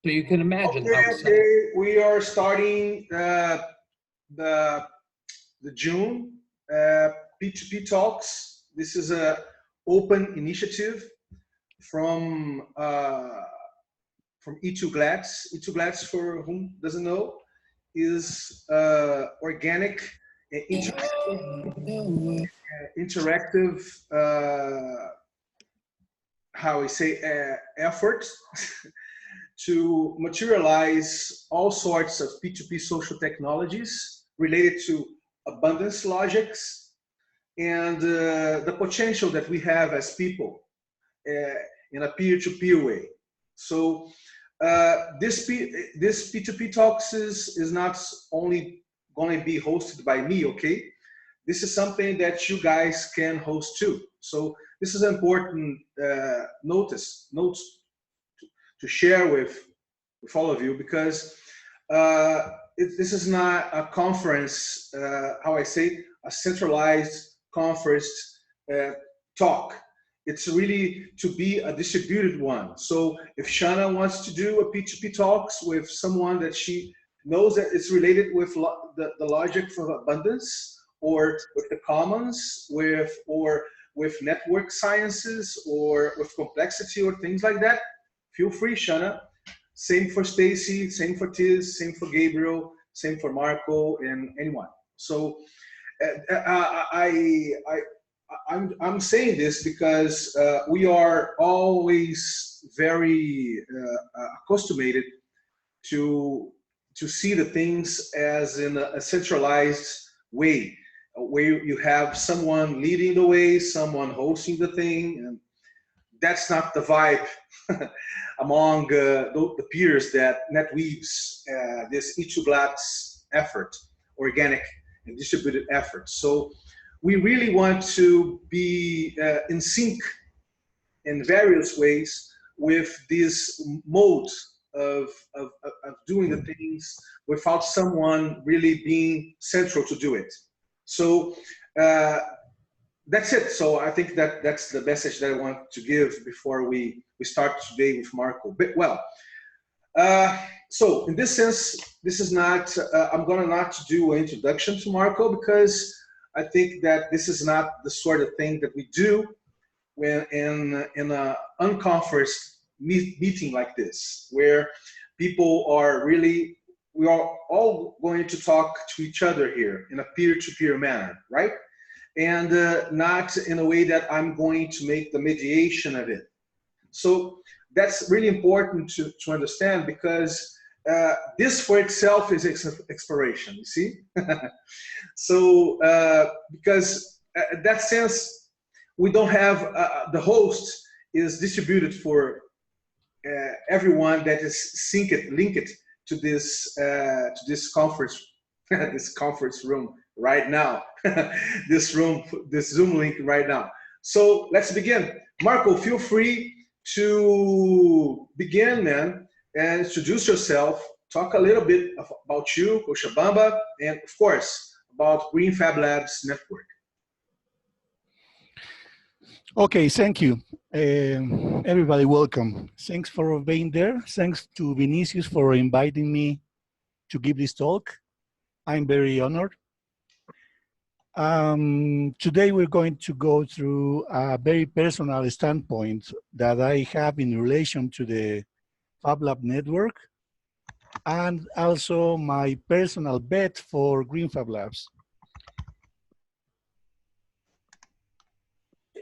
So you can imagine okay, how okay. We are starting the June P2P Talks. This is a open initiative from E2GLADS. E2GLADS, for whom doesn't know, is organic, interactive how we say effort to materialize all sorts of P2P social technologies related to abundance logics and the potential that we have as people in a peer-to-peer way. So this P2P Talks is not only going to be hosted by me, okay? This is something that you guys can host too. So this is an important notes to share with all of you, because this is not a conference, how I say, a centralized conference talk. It's really to be a distributed one. So if Shana wants to do a P2P Talks with someone that she knows that it's related with the logic for abundance, or with the commons, or with network sciences, or with complexity, or things like that, feel free, Shana. Same for Stacy, same for Tiz, same for Gabriel, same for Marco, and anyone. So I'm saying this because we are always very accustomed to see the things as in a centralized way, where you have someone leading the way, someone hosting the thing, and that's not the vibe among the peers that NetWeaves, this E2GLADS effort, organic and distributed effort. So we really want to be in sync in various ways with this mode of doing the things without someone really being central to do it. So that's it. So I think that's the message that I want to give before we start today with Marco. But well, so in this sense, this is not, I'm gonna not do an introduction to Marco, because I think that this is not the sort of thing that we do when in an unconferenced meeting like this, where people are really, we are all going to talk to each other here in a peer-to-peer manner, right? And not in a way that I'm going to make the mediation of it. So that's really important to understand, because this for itself is exploration, you see? So because in that sense, we don't have, the host is distributed for everyone that is linked to this conference, this conference room right now, this Zoom link right now. So let's begin. Marco, feel free to begin, man, and introduce yourself. Talk a little bit about you, Cochabamba, and of course, about Green Fab Labs network. Okay, thank you. Everybody, welcome. Thanks for being there. Thanks to Vinicius for inviting me to give this talk. I'm very honored. Today we're going to go through a very personal standpoint that I have in relation to the Fab Lab network, and also my personal bet for Green Fab Labs.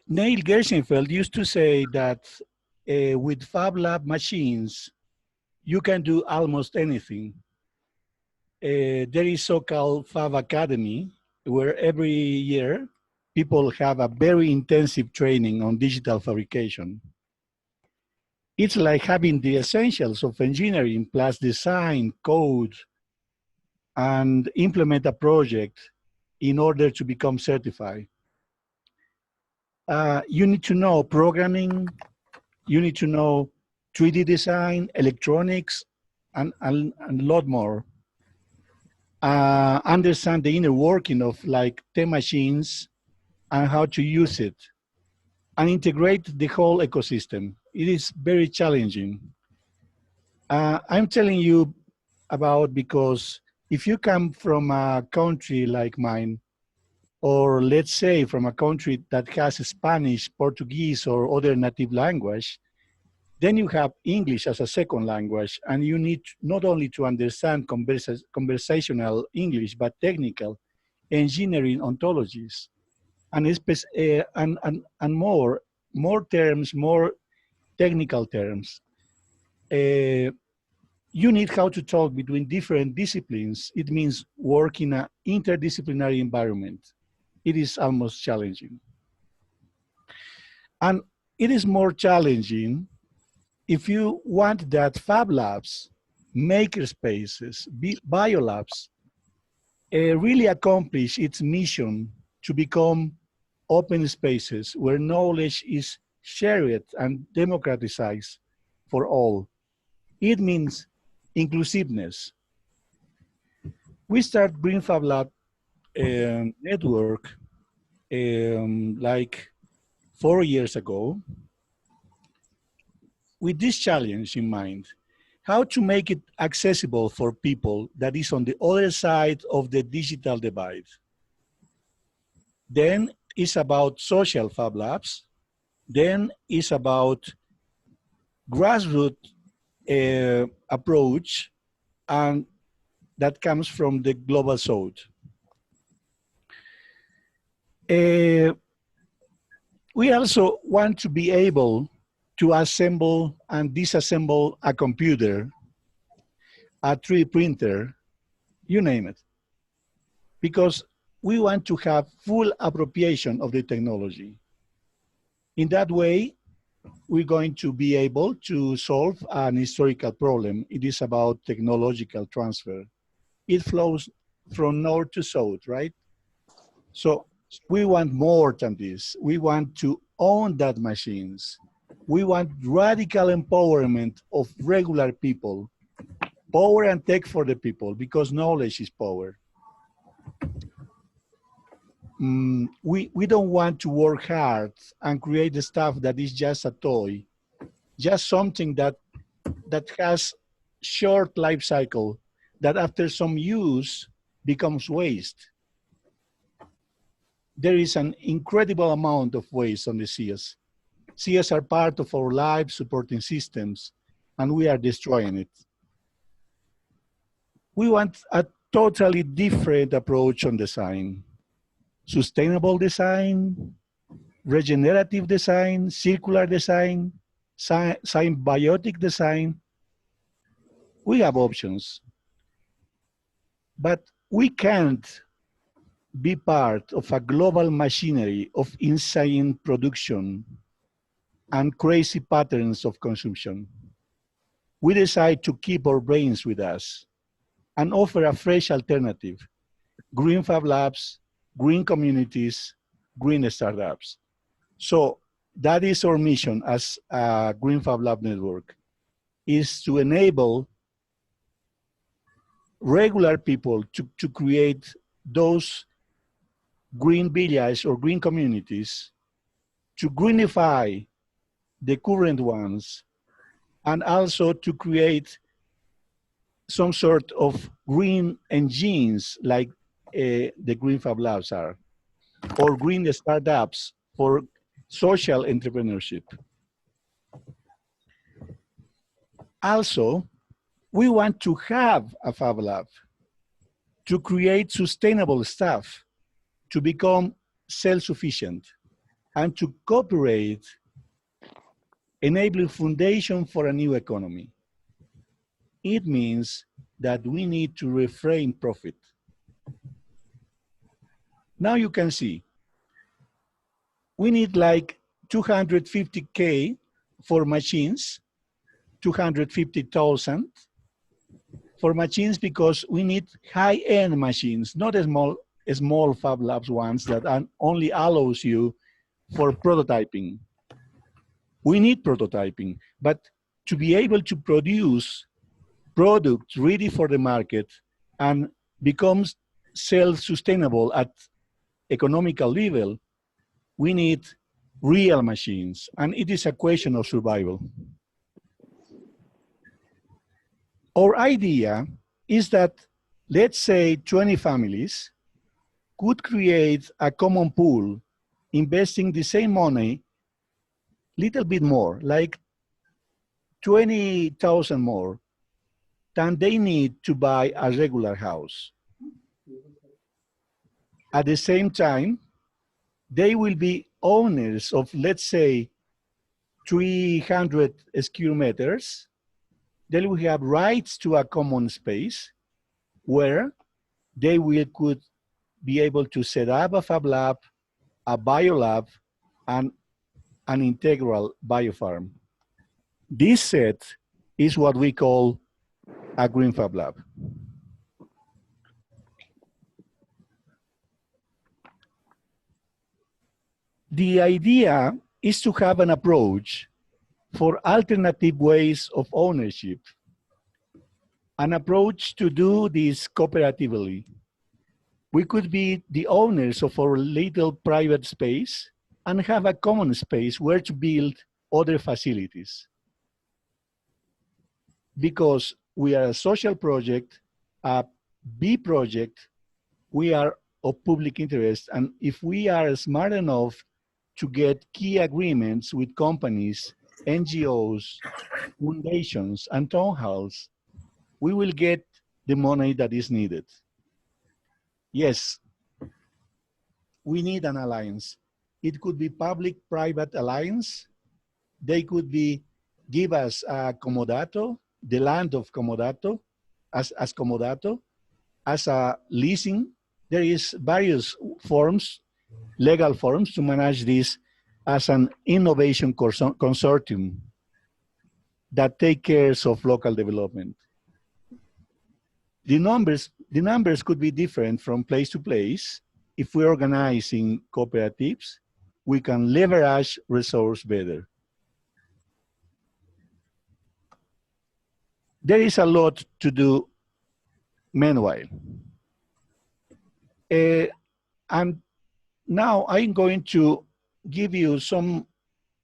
Neil Gershenfeld used to say that with Fab Lab machines, you can do almost anything. There is so-called Fab Academy, where every year people have a very intensive training on digital fabrication. It's like having the essentials of engineering plus design, code, and implement a project in order to become certified. You need to know programming, you need to know 3D design, electronics, and a lot more. Understand the inner working of like 10 machines and how to use it, and integrate the whole ecosystem. It is very challenging. I'm telling you about because if you come from a country like mine, or let's say from a country that has Spanish, Portuguese, or other native language, then you have English as a second language, and you need not only to understand conversational English, but technical, engineering ontologies, and, and more terms, more technical terms. You need how to talk between different disciplines. It means work in an interdisciplinary environment. It is almost challenging. And it is more challenging if you want that Fab Labs, maker spaces, biolabs, really accomplish its mission to become open spaces where knowledge is shared and democratized for all. It means inclusiveness. We start Green Fab Lab network like 4 years ago with this challenge in mind, how to make it accessible for people that is on the other side of the digital divide. Then it's about social Fab Labs. Then it's about grassroots approach, and that comes from the global south. We also want to be able to assemble and disassemble a computer, a 3D printer, you name it, because we want to have full appropriation of the technology. In that way, we're going to be able to solve an historical problem. It is about technological transfer. It flows from north to south, right? So we want more than this. We want to own that machines. We want radical empowerment of regular people, power and tech for the people, because knowledge is power. We don't want to work hard and create the stuff that is just a toy, just something that has short life cycle, that after some use becomes waste. There is an incredible amount of waste on the seas. Seas are part of our life supporting systems, and we are destroying it. We want a totally different approach on design. Sustainable design, regenerative design, circular design, symbiotic design. We have options, but we can't be part of a global machinery of insane production and crazy patterns of consumption. We decide to keep our brains with us and offer a fresh alternative: green Fab Labs, green communities, green startups. So that is our mission as a Green Fab Lab network, is to enable regular people to create those green villages or green communities, to greenify the current ones, and also to create some sort of green engines like the Green Fab Labs are, or green startups for social entrepreneurship. Also, we want to have a Fab Lab to create sustainable stuff, to become self-sufficient, and to cooperate, enabling foundation for a new economy. It means that we need to refrain profit. Now you can see, we need like 250K for machines, 250,000 for machines, because we need high-end machines, not small Fab Labs ones that only allows you for prototyping. We need prototyping, but to be able to produce products ready for the market and becomes self-sustainable at economical level, we need real machines, and it is a question of survival. Our idea is that, let's say 20 families could create a common pool, investing the same money, little bit more, like 20,000 more than they need to buy a regular house. At the same time, they will be owners of, let's say, 300 square meters. They will have rights to a common space where they could be able to set up a fab lab, a biolab, and an integral biofarm. This set is what we call a green fab lab. The idea is to have an approach for alternative ways of ownership, an approach to do this cooperatively. We could be the owners of our little private space and have a common space where to build other facilities. Because we are a social project, a B project, we are of public interest. And if we are smart enough to get key agreements with companies, NGOs, foundations, and town halls, we will get the money that is needed. Yes, we need an alliance. It could be public-private alliance. They could give us a comodato, the land of comodato, as comodato, as a leasing. There is various forms, legal forms, to manage this as an innovation consortium that take care of local development. The numbers could be different from place to place. If we organize in cooperatives, we can leverage resource better. There is a lot to do meanwhile. And now I'm going to give you some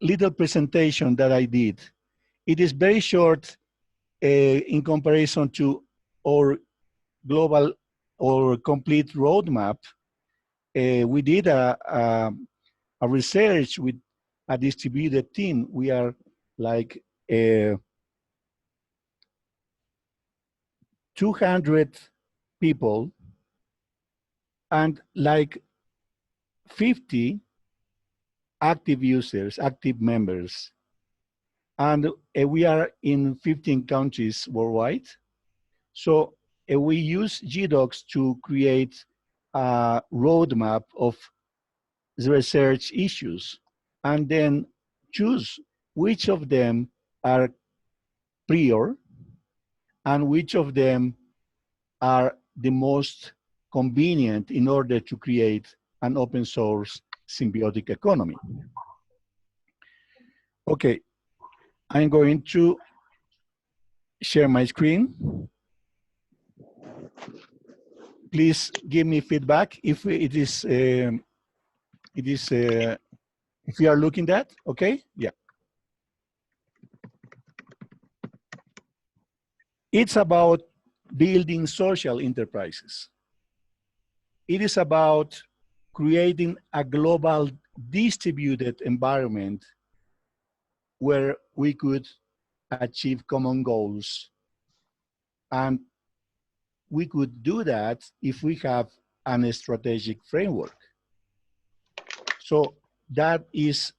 little presentation that I did. It is very short in comparison to our global or complete roadmap. We did a research with a distributed team. We are like 200 people and like 50 active users, active members. And we are in 15 countries worldwide. So we use GDocs to create a roadmap of the research issues and then choose which of them are prior and which of them are the most convenient in order to create an open source symbiotic economy. Okay, I'm going to share my screen. Please give me feedback if it is if you are looking at, okay? Yeah. It's about building social enterprises. It is about creating a global distributed environment where we could achieve common goals. And we could do that if we have a strategic framework. So that is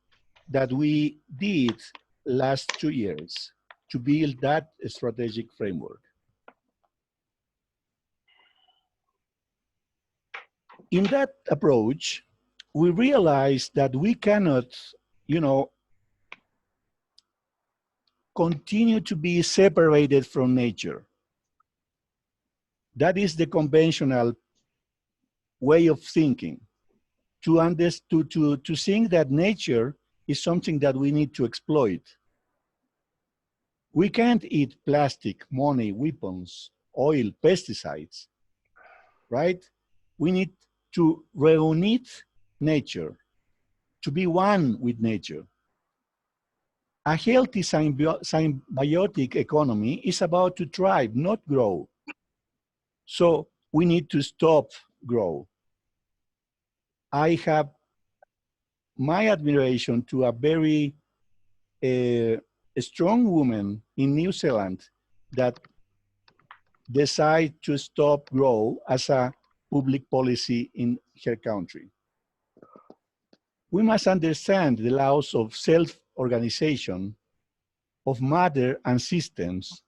that we did last 2 years to build that strategic framework. In that approach, we realized that we cannot, continue to be separated from nature. That is the conventional way of thinking. To think that nature is something that we need to exploit. We can't eat plastic, money, weapons, oil, pesticides, right? We need to reunite nature, to be one with nature. A healthy symbiotic economy is about to thrive, not grow. So we need to stop grow. I have my admiration to a very a strong woman in New Zealand that decide to stop grow as a public policy in her country. We must understand the laws of self-organization of matter and systems.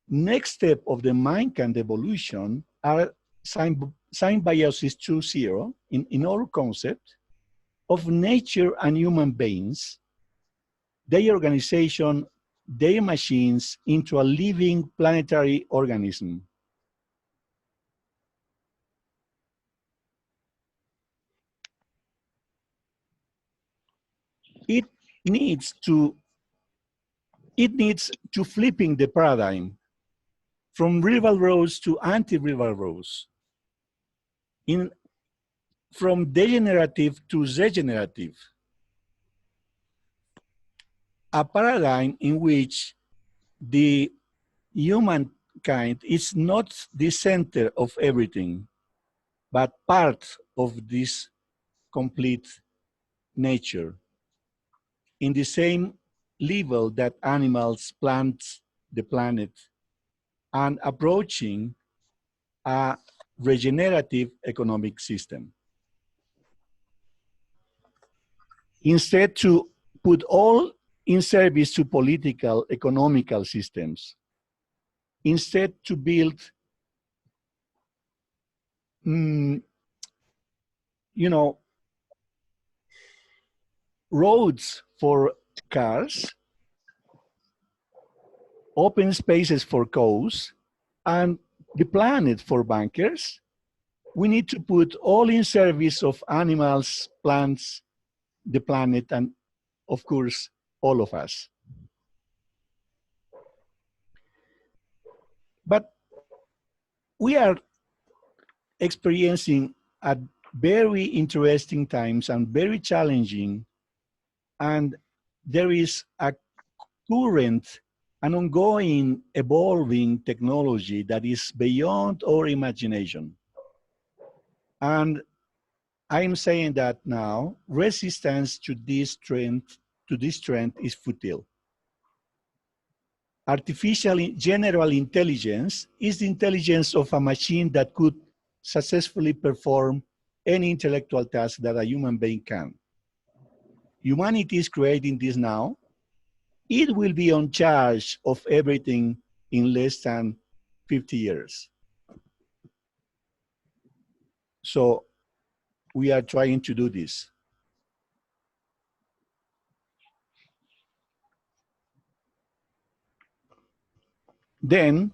Next step of the mankind evolution are symbiosis 2.0 in our concept of nature and human beings, their organization, their machines into a living planetary organism. It needs to flipping the paradigm from rival roads to anti-rival roads, from degenerative to regenerative. A paradigm in which the humankind is not the center of everything, but part of this complete nature, in the same level that animals, plants, the planet, and approaching a regenerative economic system. Instead to put all in service to political, economical systems. Instead to build, roads for cars, open spaces for cows, and the planet for bankers. We need to put all in service of animals, plants, the planet, and of course, all of us. But we are experiencing at very interesting times and very challenging, and there is a current and ongoing evolving technology that is beyond our imagination. And I'm saying that now resistance to this trend is futile. Artificial general intelligence is the intelligence of a machine that could successfully perform any intellectual task that a human being can. Humanity is creating this now. It will be on charge of everything in less than 50 years. So we are trying to do this. Then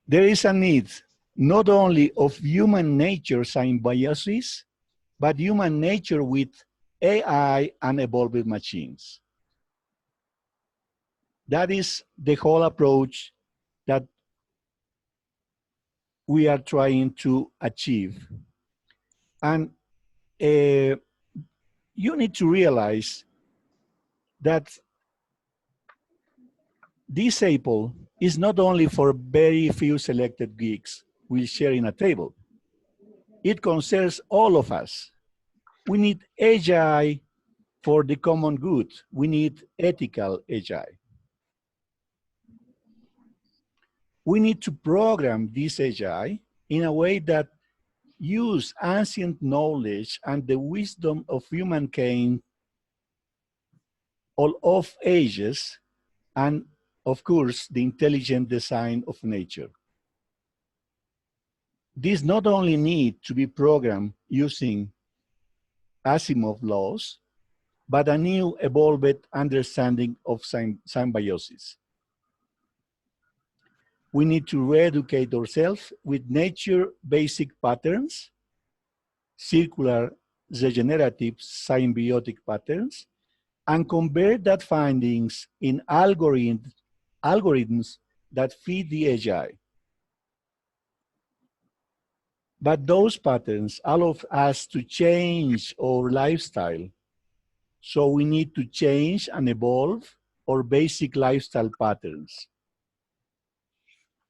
there is a need not only of human nature symbiosis, but human nature with AI and evolved machines. That is the whole approach that we are trying to achieve. And you need to realize that this Apple is not only for very few selected geeks who share in a table. It concerns all of us. We need AI for the common good. We need ethical AI. We need to program this AI in a way that use ancient knowledge and the wisdom of humankind, all of ages, and of course, the intelligent design of nature. These not only need to be programmed using Asimov laws, but a new evolved understanding of symbiosis. We need to re-educate ourselves with nature basic patterns, circular regenerative symbiotic patterns, and convert that findings in algorithms that feed the AI. But those patterns allow us to change our lifestyle So we need to change and evolve our basic lifestyle patterns.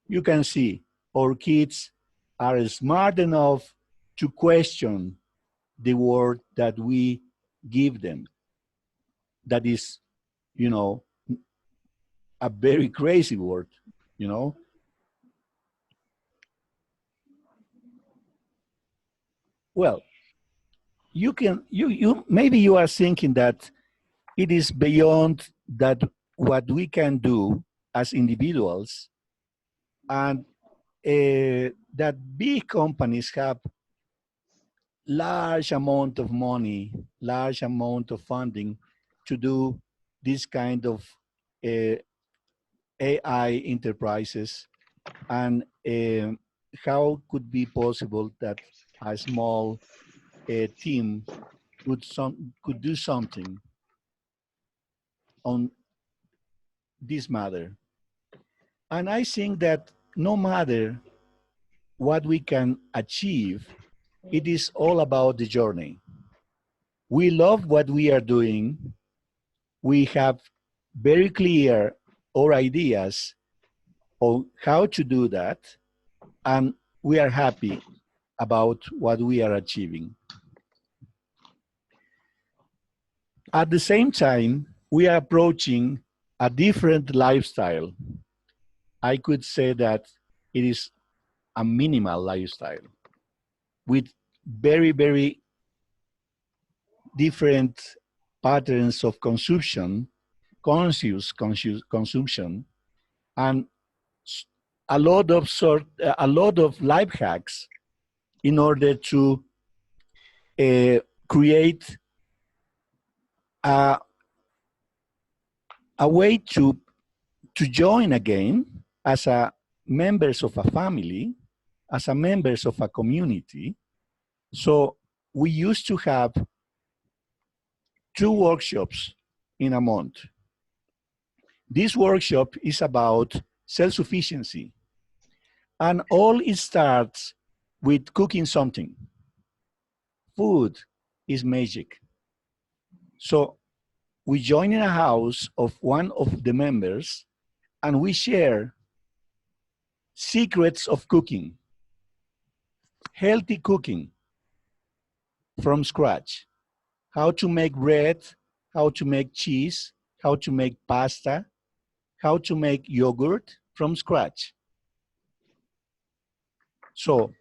You can see our kids are smart enough to question the word that we give them. That is, you know, a very crazy word, you know. Well, you maybe you are thinking that it is beyond that what we can do as individuals, and that big companies have large amount of money, large amount of funding to do this kind of uh, AI enterprises, and how could be possible that a small team could do something on this matter. And I think that no matter what we can achieve, it is all about the journey. We love what we are doing. We have very clear our ideas on how to do that, and we are happy about what we are achieving. At the same time, we are approaching a different lifestyle. I could say that it is a minimal lifestyle with very, very different patterns of consumption, conscious consumption, and a lot of life hacks in order to create a, a way to join again as a members of a family, as a members of a community. So we used to have 2 workshops in a month. This workshop is about self-sufficiency, and all it starts with cooking something. Food is magic. So we join in a house of one of the members, and we share secrets of cooking, healthy cooking from scratch, how to make bread, how to make cheese, how to make pasta, how to make yogurt from scratch. So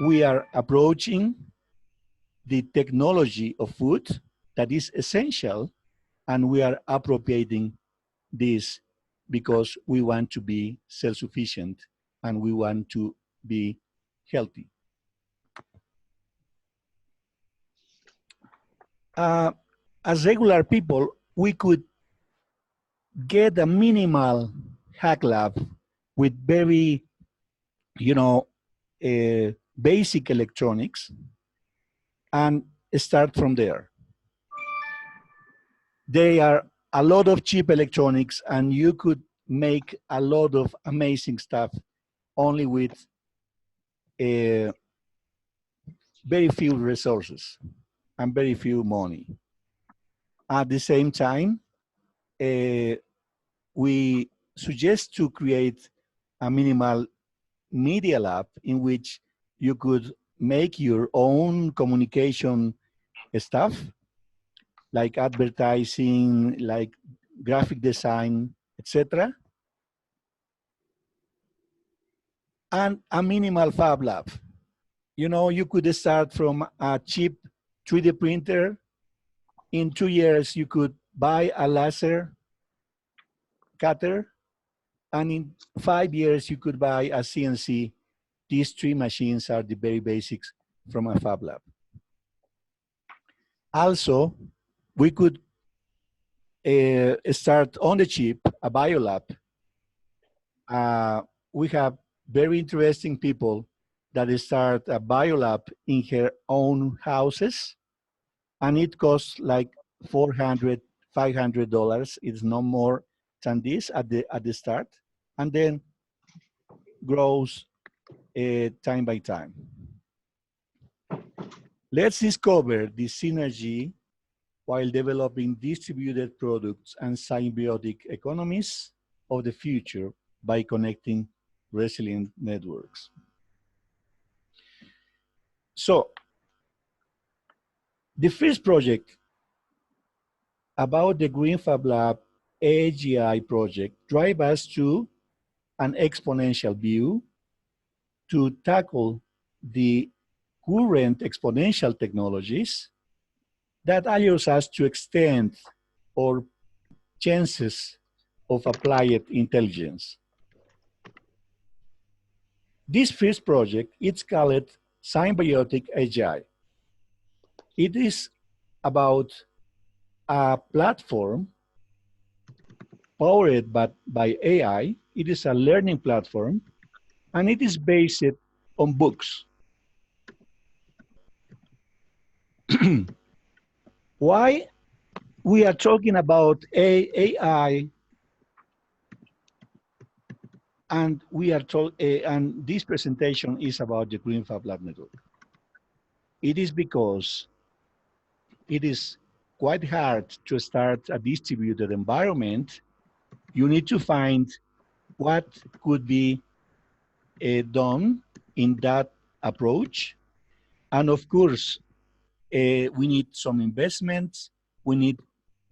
we are approaching the technology of food that is essential, and we are appropriating this because we want to be self-sufficient and we want to be healthy. As regular people, we could get a minimal hack lab with very, you know, basic electronics and start from there. There are a lot of cheap electronics, and you could make a lot of amazing stuff only with very few resources and very few money. At the same time, we suggest to create a minimal media lab in which you could make your own communication stuff, like advertising, like graphic design, etc. And a minimal fab lab. You know, you could start from a cheap 3D printer. In 2 years, you could buy a laser cutter, and in 5 years, you could buy a CNC. These 3 machines are the very basics from a fab lab. Also, we could start on the chip a biolab. We have very interesting people that start a biolab in her own houses, and it costs like $400, $500. It's no more than this at the start, and then grows time by time. Let's discover the synergy while developing distributed products and symbiotic economies of the future by connecting resilient networks. So, the first project about the Green Fab Lab AGI project drive us to an exponential view to tackle the current exponential technologies that allows us to extend our chances of applied intelligence. This first project, it's called Symbiotic AGI. It is about a platform powered by AI. It is a learning platform, and it is based on books. Why we are talking about AI, and and this presentation is about the Green Fab Lab network? It is because it is quite hard to start a distributed environment. You need to find what could be done in that approach. And of course, we need some investments, we need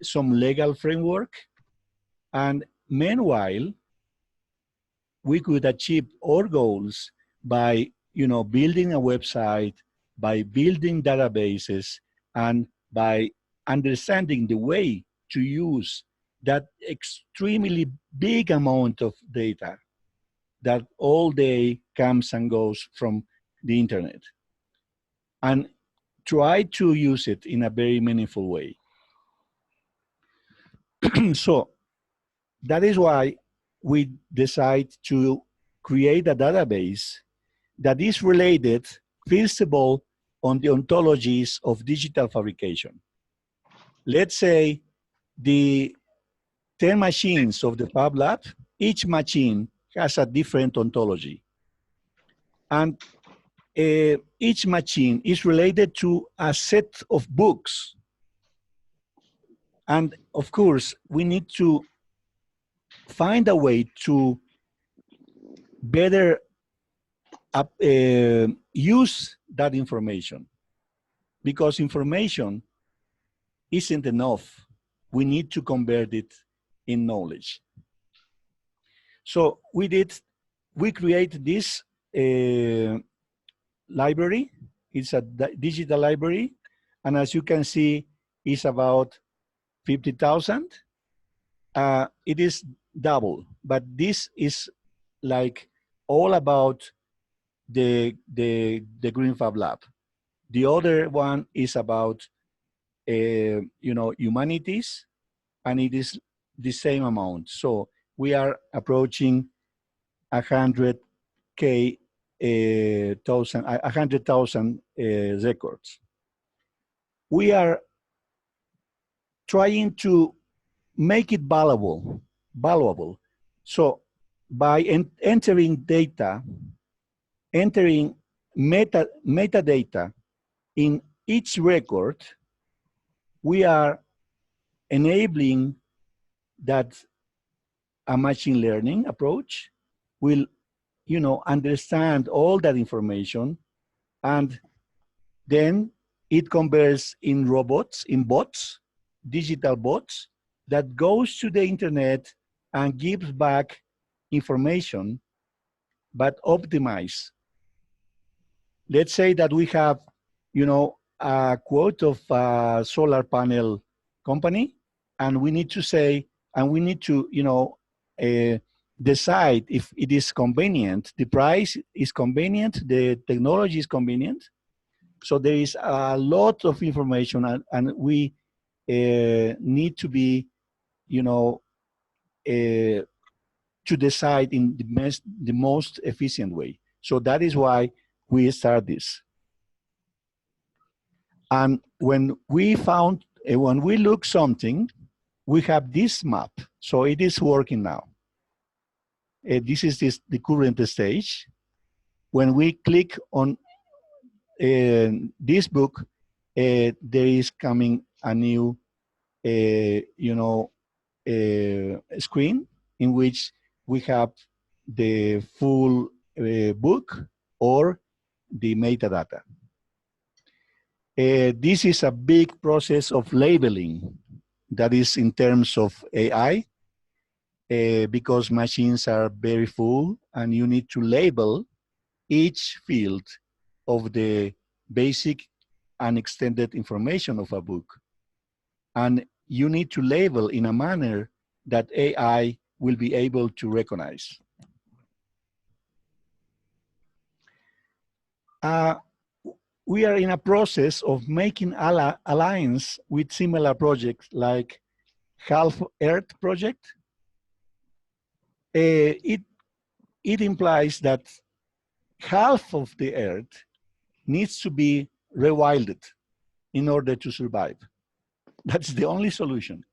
some legal framework, and meanwhile, we could achieve our goals by building a website, by building databases, and by understanding the way to use that extremely big amount of data that all day comes and goes from the internet, and try to use it in a very meaningful way. So that is why we decide to create a database that is related, first of all, on the ontologies of digital fabrication. Let's say the 10 machines of the Fab Lab, each machine has a different ontology. And each machine is related to a set of books. And of course, we need to find a way to better use that information, because information isn't enough. We need to convert it in knowledge. So we create this library. It's a digital library, and as you can see, it's about 50,000. It is double, but this is like all about the Green Fab Lab. The other one is about humanities, and it is the same amount. So we are approaching 100,000 records. We are trying to make it valuable. So by entering data, entering metadata in each record, we are enabling that a machine learning approach will understand all that information, and then it converts in robots, in bots, digital bots, that goes to the internet and gives back information, but optimized. Let's say that we have, a quote of a solar panel company, and we need to say, and we need to, decide if it is convenient, the price is convenient, the technology is convenient. So there is a lot of information, and we need to be, to decide in the most efficient way. So that is why we start this. And when we look something, we have this map. So it is working now. This is the current stage. When we click on this book, there is coming a new you know, screen in which we have the full book or the metadata. This is a big process of labeling that is in terms of AI, because machines are very full and you need to label each field of the basic and extended information of a book. And you need to label in a manner that AI will be able to recognize. We are in a process of making alliance with similar projects like Half Earth Project. It implies that half of the Earth needs to be rewilded in order to survive. That's the only solution.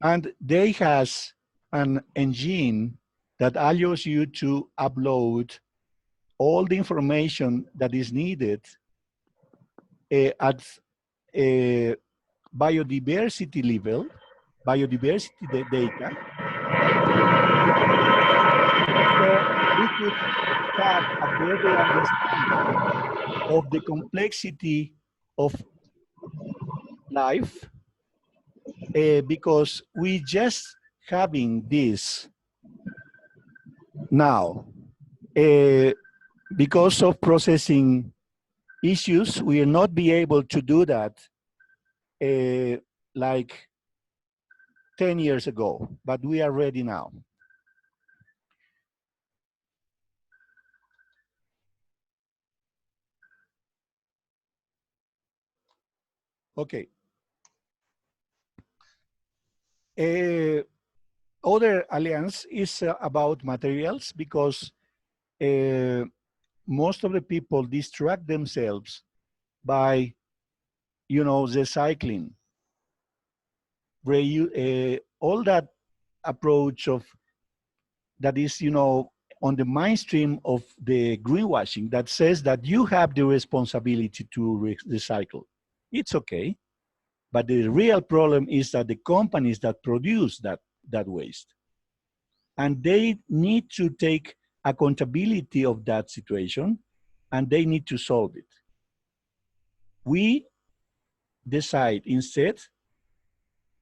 And they has an engine that allows you to upload all the information that is needed at a biodiversity level, biodiversity data. So we could have a better understanding of the complexity of life, because we just having this now. Because of processing issues, we will not be able to do that like 10 years ago, but we are ready now. Okay. Other alliance is about materials, because most of the people distract themselves by, you know, the cycling. All that approach of that is, you know, on the mainstream of the greenwashing that says that you have the responsibility to recycle. It's okay, but the real problem is that the companies that produce that waste, and they need to take accountability of that situation, and they need to solve it. We decide instead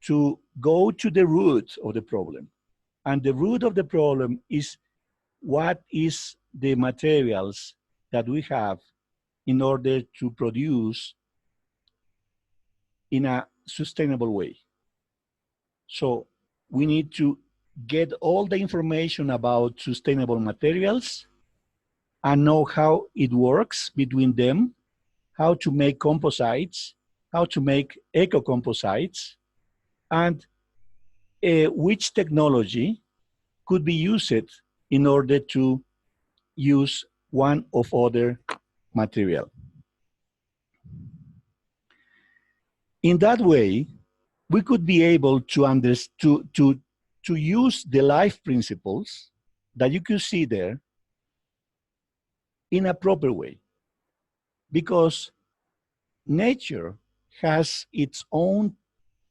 to go to the root of the problem. And the root of the problem is what is the materials that we have in order to produce in a sustainable way. So we need to get all the information about sustainable materials and know how it works between them, how to make composites, how to make eco-composites, and which technology could be used in order to use one of other material. In that way, we could be able to use the life principles that you can see there in a proper way, because nature has its own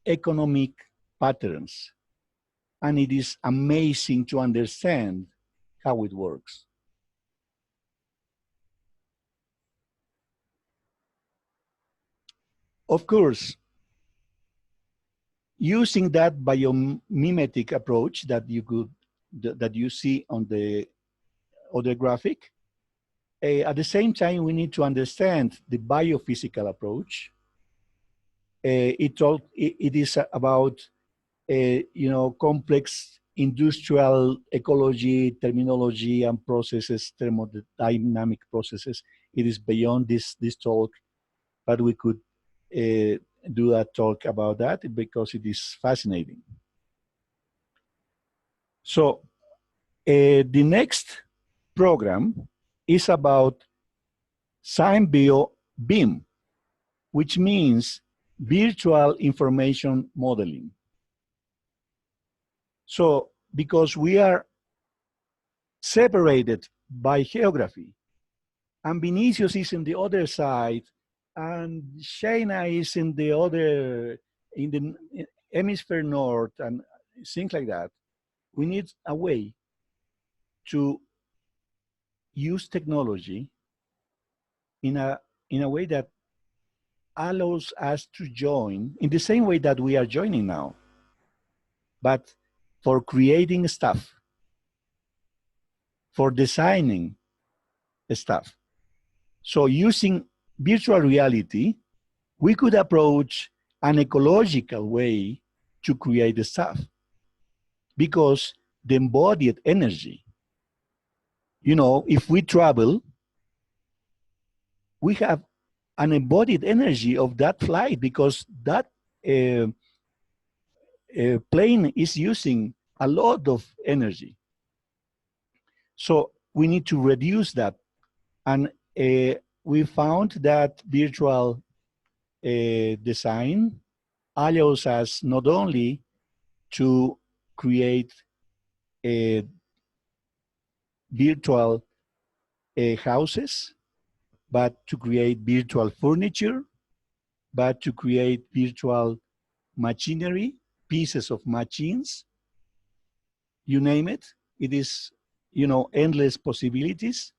economic patterns, and it is amazing to understand how it works. Of course, using that biomimetic approach that you see on the other graphic, at the same time, we need to understand the biophysical approach. It is about you know, complex industrial ecology, terminology, and processes, thermodynamic processes. It is beyond this talk, but we could do a talk about that because it is fascinating. So the next program is about Symbio BIM, which means virtual information modeling. So because we are separated by geography, and Vinicius is on the other side and China is in the other, in the hemisphere north and things like that. We need a way to use technology in a way that allows us to join in the same way that we are joining now, but for creating stuff, for designing stuff. So using virtual reality, we could approach an ecological way to create the stuff, because the embodied energy, you know, if we travel, we have an embodied energy of that flight, because that uh, plane is using a lot of energy. So we need to reduce that. And we found that virtual design allows us not only to create virtual houses, but to create virtual furniture, but to create virtual machinery, pieces of machines, you name it. It is, you know, endless possibilities.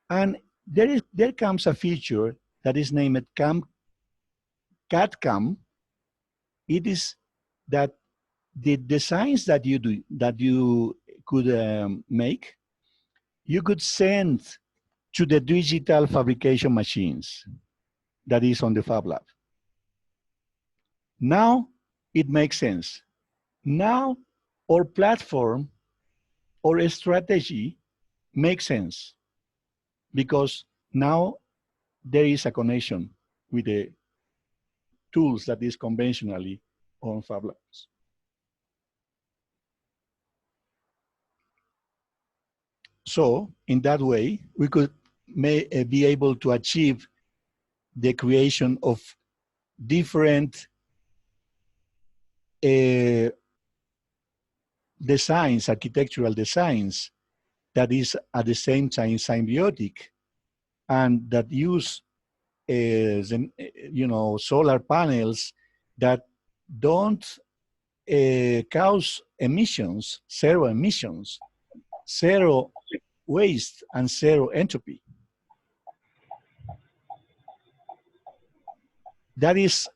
And there comes a feature that is named CAD-CAM. It is that the designs that you do, that you could make, you could send to the digital fabrication machines that is on the Fab Lab. Now it makes sense. Now our platform or strategy makes sense, because now there is a connection with the tools that is conventionally on Fab Labs. So in that way, we could be able to achieve the creation of different designs, architectural designs, that is at the same time symbiotic, and that use you know, solar panels that don't cause emissions, zero emissions, zero waste, and zero entropy. That is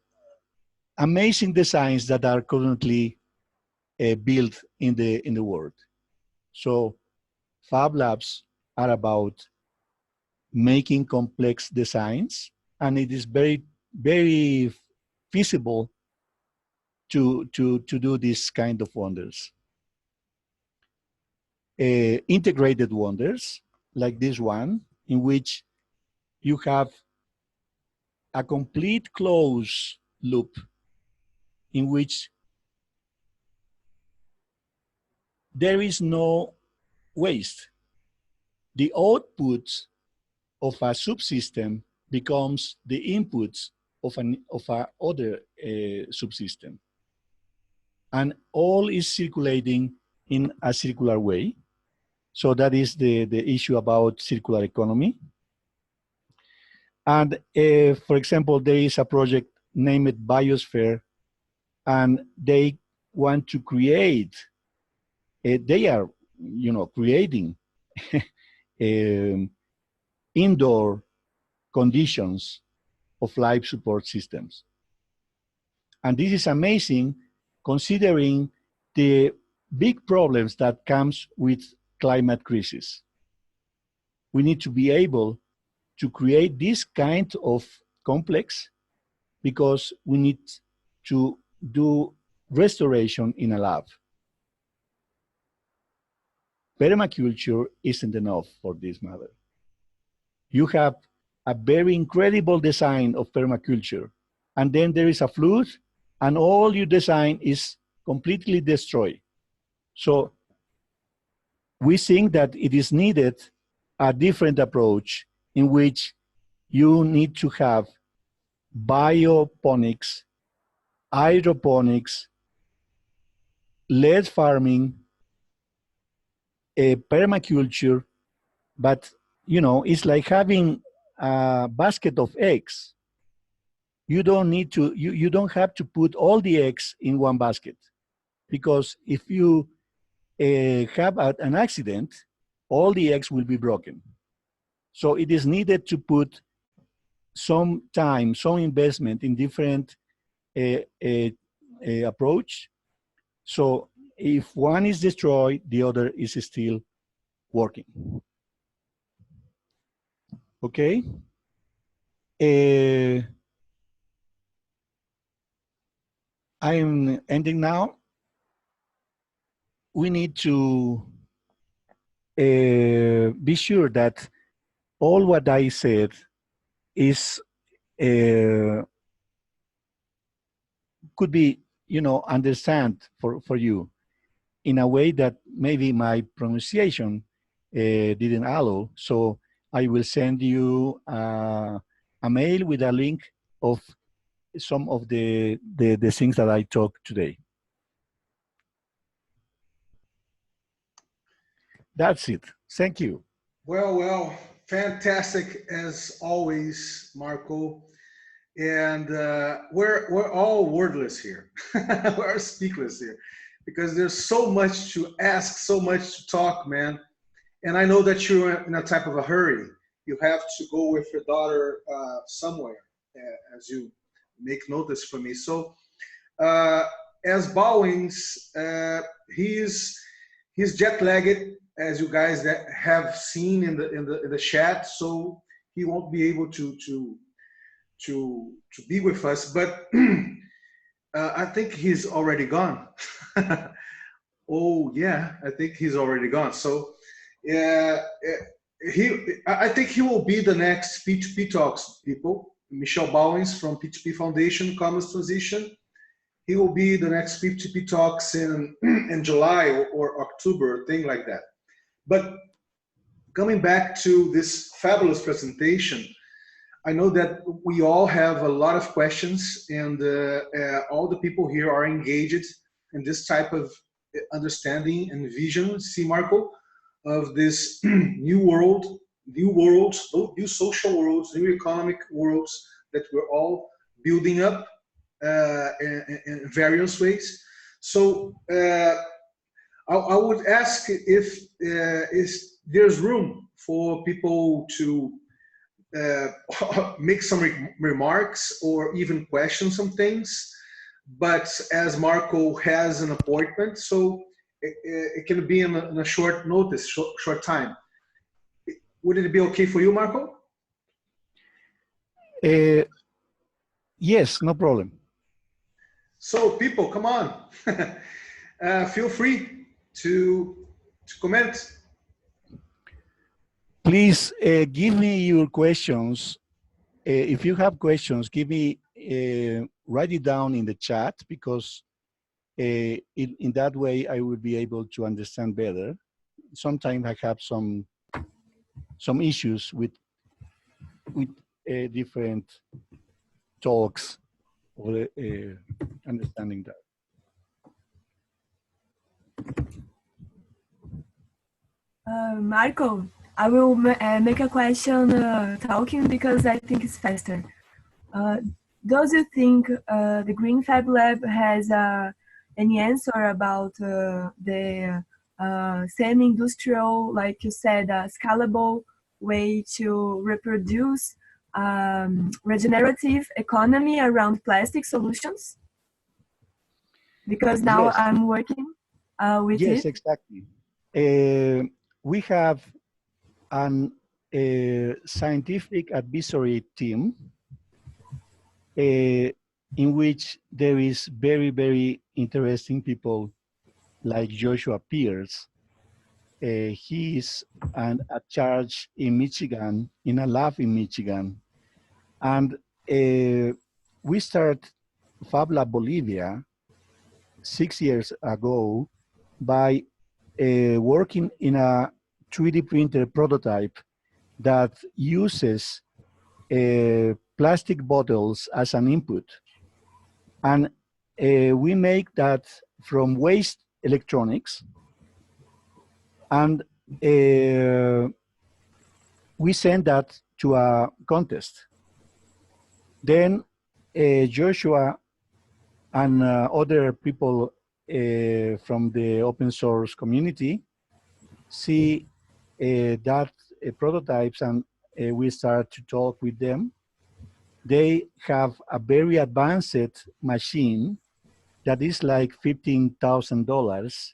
amazing designs that are currently built in the world. So Fab Labs are about making complex designs, and it is very feasible to do this kind of wonders. Integrated wonders, like this one, in which you have a complete closed loop in which there is no waste. The outputs of a subsystem becomes the inputs of a other subsystem. And all is circulating in a circular way. So that is the issue about circular economy. And for example, there is a project named Biosphere, and they want to create, they are, you know, creating indoor conditions of life support systems. And this is amazing, considering the big problems that comes with climate crisis. We need to be able to create this kind of complex, because we need to do restoration in a lab. Permaculture isn't enough for this matter. You have a very incredible design of permaculture, and then there is a flood, and all your design is completely destroyed. So we think that it is needed a different approach, in which you need to have bioponics, hydroponics, lead farming, a permaculture, but you know, it's like having a basket of eggs. you don't need to, you don't have to put all the eggs in one basket, because if you have an accident, all the eggs will be broken. So it is needed to put some time, some investment in different approach. So if one is destroyed, the other is still working. Okay. I'm ending now. We need to be sure that all what I said is could be, understand for you in a way that maybe my pronunciation didn't allow. So I will send you a mail with a link of some of the things that I talked today. That's it. Thank you. Well, fantastic as always, Marco. And we're all wordless here. We're speakless here because there's so much to ask, so much to talk, man. And I know that you're in a type of a hurry. You have to go with your daughter somewhere, as you make notice for me. So, as Bowings, he's jet lagged, as you guys that have seen in the chat. So he won't be able to be with us. But I think he's already gone. Oh yeah, I think he's already gone. So I think he will be the next P2P Talks people. Michel Bowings from P2P Foundation Commons Transition. He will be the next P2P Talks in July or October, thing like that. But coming back to this fabulous presentation, I know that we all have a lot of questions, and all the people here are engaged in this type of understanding and vision, see, Marco, of this new social worlds, new economic worlds that we're all building up in various ways. So I would ask if there's room for people to make some remarks or even question some things. But as Marco has an appointment, so it can be in a short notice, short time. Would it be okay for you, Marco? Yes, no problem. So people, come on. Feel free to comment. Please give me your questions. If you have questions, give me, write it down in the chat, because in that way I will be able to understand better. Sometimes I have some issues with different talks or understanding that. Marco, I will make a question talking because I think it's faster. Does you think the Green Fab Lab has any answer about the semi-industrial, like you said, scalable way to reproduce regenerative economy around plastic solutions? Because now yes. I'm working with it. Yes, exactly. We have an scientific advisory team in which there is very, very interesting people like Joshua Pierce. He is at charge in Michigan, in a lab in Michigan. And we started Fab Lab Bolivia 6 years ago by working in a 3D printer prototype that uses plastic bottles as an input. And we make that from waste electronics, and we send that to a contest. Then Joshua and other people from the open source community see that prototypes, and we start to talk with them. They have a very advanced machine that is like $15,000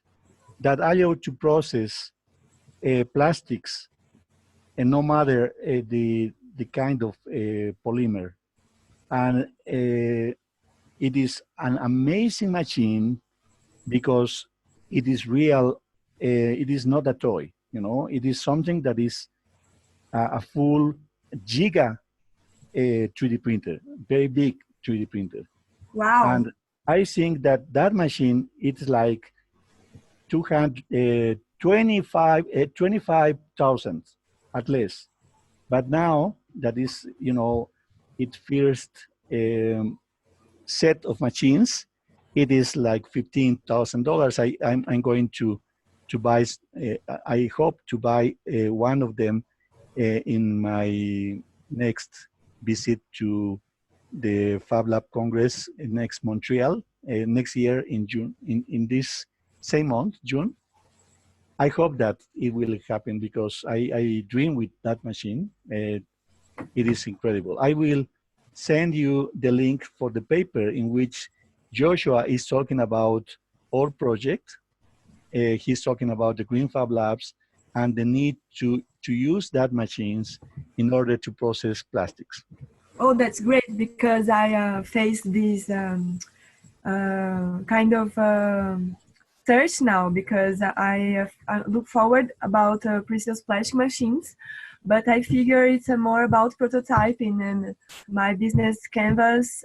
that allow to process plastics, and no matter the kind of polymer. And it is an amazing machine because it is real. It is not a toy, you know. It is something that is a full giga 3D printer, very big 3D printer. Wow. And I think that that machine, it's like 25,000 at least. But now that is, you know, its first set of machines, it is like $15,000. I'm going to buy. I hope to buy one of them in my next visit to the Fab Lab Congress next Montreal next year in June. In this same month, June. I hope that it will happen because I dream with that machine. It is incredible. I will send you the link for the paper in which Joshua is talking about our project. He's talking about the Green Fab Labs and the need to use that machines in order to process plastics. Oh, that's great, because I faced this kind of search now, because I look forward about precious plastic machines, but I figure it's more about prototyping, and my business canvas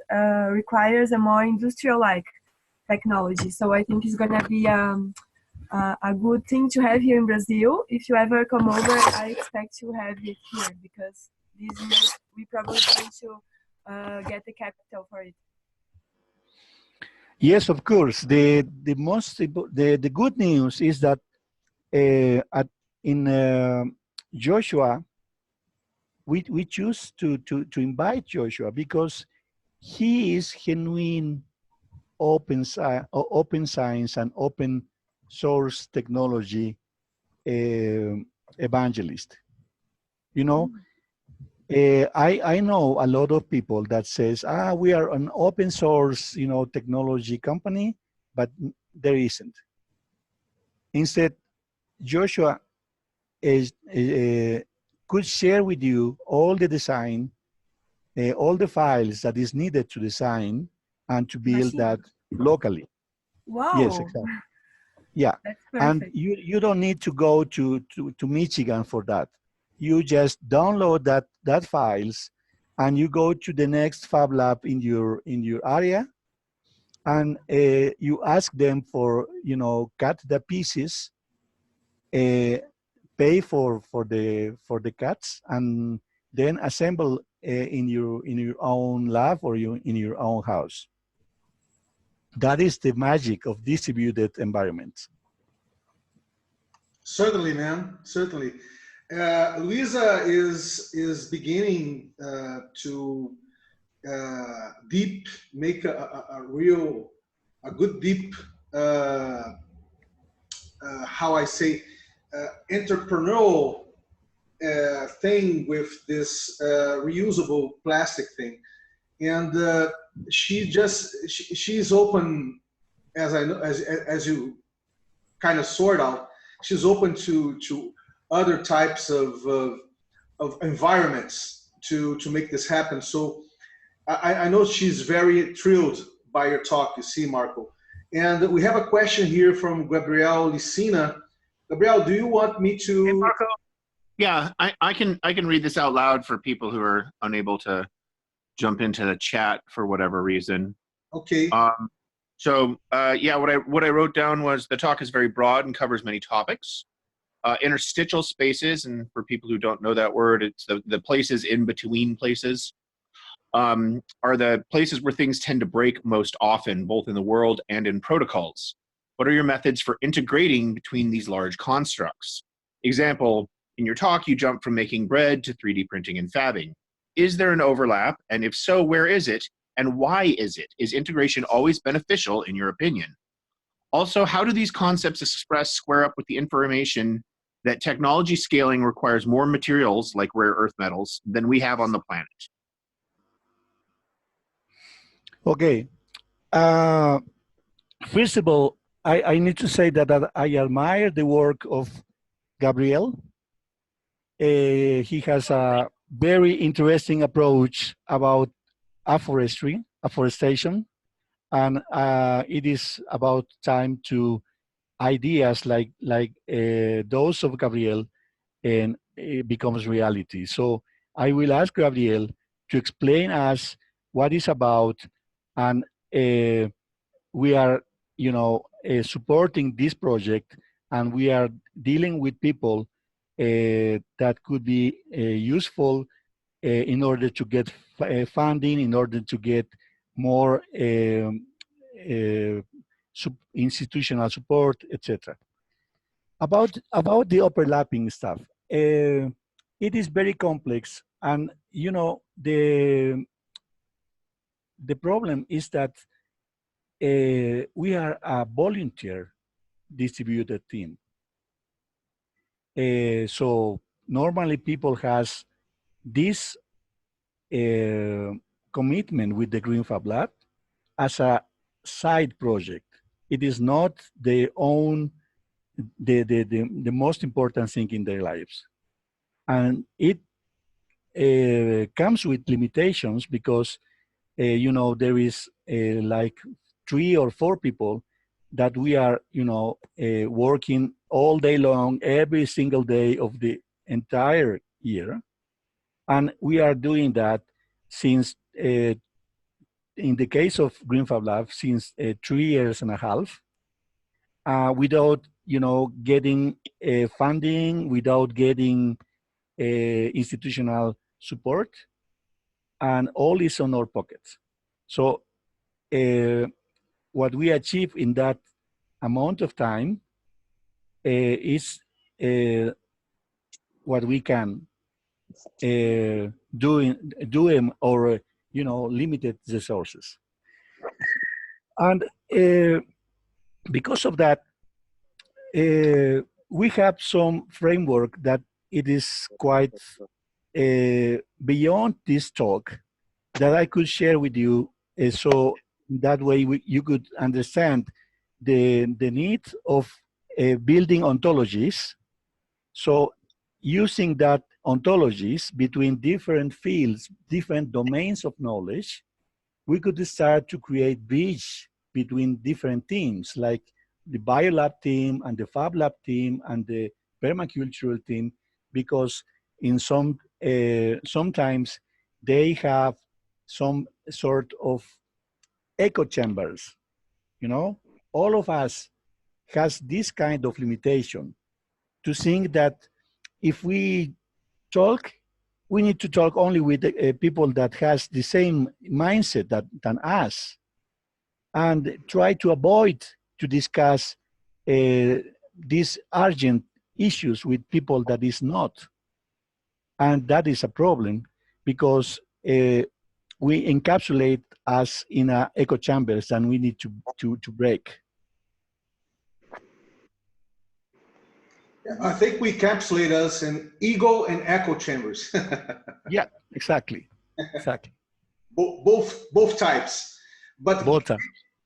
requires a more industrial-like technology. So I think it's gonna be a good thing to have here in Brazil. If you ever come over, I expect to have it here, because this year we probably going to get the capital for it. Yes, of course. The good news is that in Joshua, we choose to invite Joshua because he is genuine open science and open source technology evangelist. You know, I know a lot of people that says, we are an open source, you know, technology company, but there isn't. Instead, Joshua could share with you all the design, all the files that is needed to design and to build that locally. Wow. Yes, exactly. Yeah, and you don't need to go to Michigan for that. You just download that files, and you go to the next Fab Lab in your area, and you ask them for, you know, cut the pieces, pay for the cuts, and then assemble in your own lab or in your own house. That is the magic of distributed environments. Certainly, man. Certainly. Luisa is beginning to make a good deep, how I say, entrepreneurial thing with this reusable plastic thing, and she's open, as I know, as you kind of sort out. She's open to other types of environments to make this happen. So I know she's very thrilled by your talk, you see, Marco. And we have a question here from Gabriel Licina. Gabriel, do you want me to? Hey, Marco. Yeah, I can read this out loud for people who are unable to jump into the chat for whatever reason. Okay. So yeah, what I wrote down was the talk is very broad and covers many topics. Interstitial spaces, and for people who don't know that word, it's the places in between places, are the places where things tend to break most often, both in the world and in protocols. What are your methods for integrating between these large constructs? Example, in your talk, you jump from making bread to 3D printing and fabbing. Is there an overlap? And if so, where is it? And why is it? Is integration always beneficial in your opinion? Also, how do these concepts square up with the information that technology scaling requires more materials like rare earth metals than we have on the planet? Okay. First of all, I need to say that I admire the work of Gabriel. He has a very interesting approach about afforestation, and it is about time to ideas like those of Gabriel, and it becomes reality. So I will ask Gabriel to explain us what it's about, and we are, supporting this project, and we are dealing with people that could be useful in order to get funding, in order to get more institutional support, etc. About the overlapping stuff, it is very complex, and the problem is that we are a volunteer distributed team. So normally people has this commitment with the Green Fab Lab as a side project. It is not the most important thing in their lives. And it comes with limitations because, there is like 3 or 4 people that we are, working all day long, every single day of the entire year. And we are doing that since, in the case of Green Fab Lab, since 3 years and a half, without, getting funding, without getting institutional support, and all is on our pockets. So what we achieve in that amount of time is what we can do in our limited resources. And because of that, we have some framework that it is quite beyond this talk that I could share with you, so that way you could understand the need of building ontologies. So using that ontologies between different fields, different domains of knowledge, we could start to create bridge between different teams, like the biolab team and the fab lab team and the permacultural team, because in sometimes they have some sort of echo chambers. All of us has this kind of limitation to think that if we talk, we need to talk only with people that has the same mindset than us, and try to avoid to discuss these urgent issues with people that is not. And that is a problem because we encapsulate us in echo chambers and we need to break. I think we encapsulate us in ego and echo chambers. Yeah, exactly. Exactly. Both types. But both types.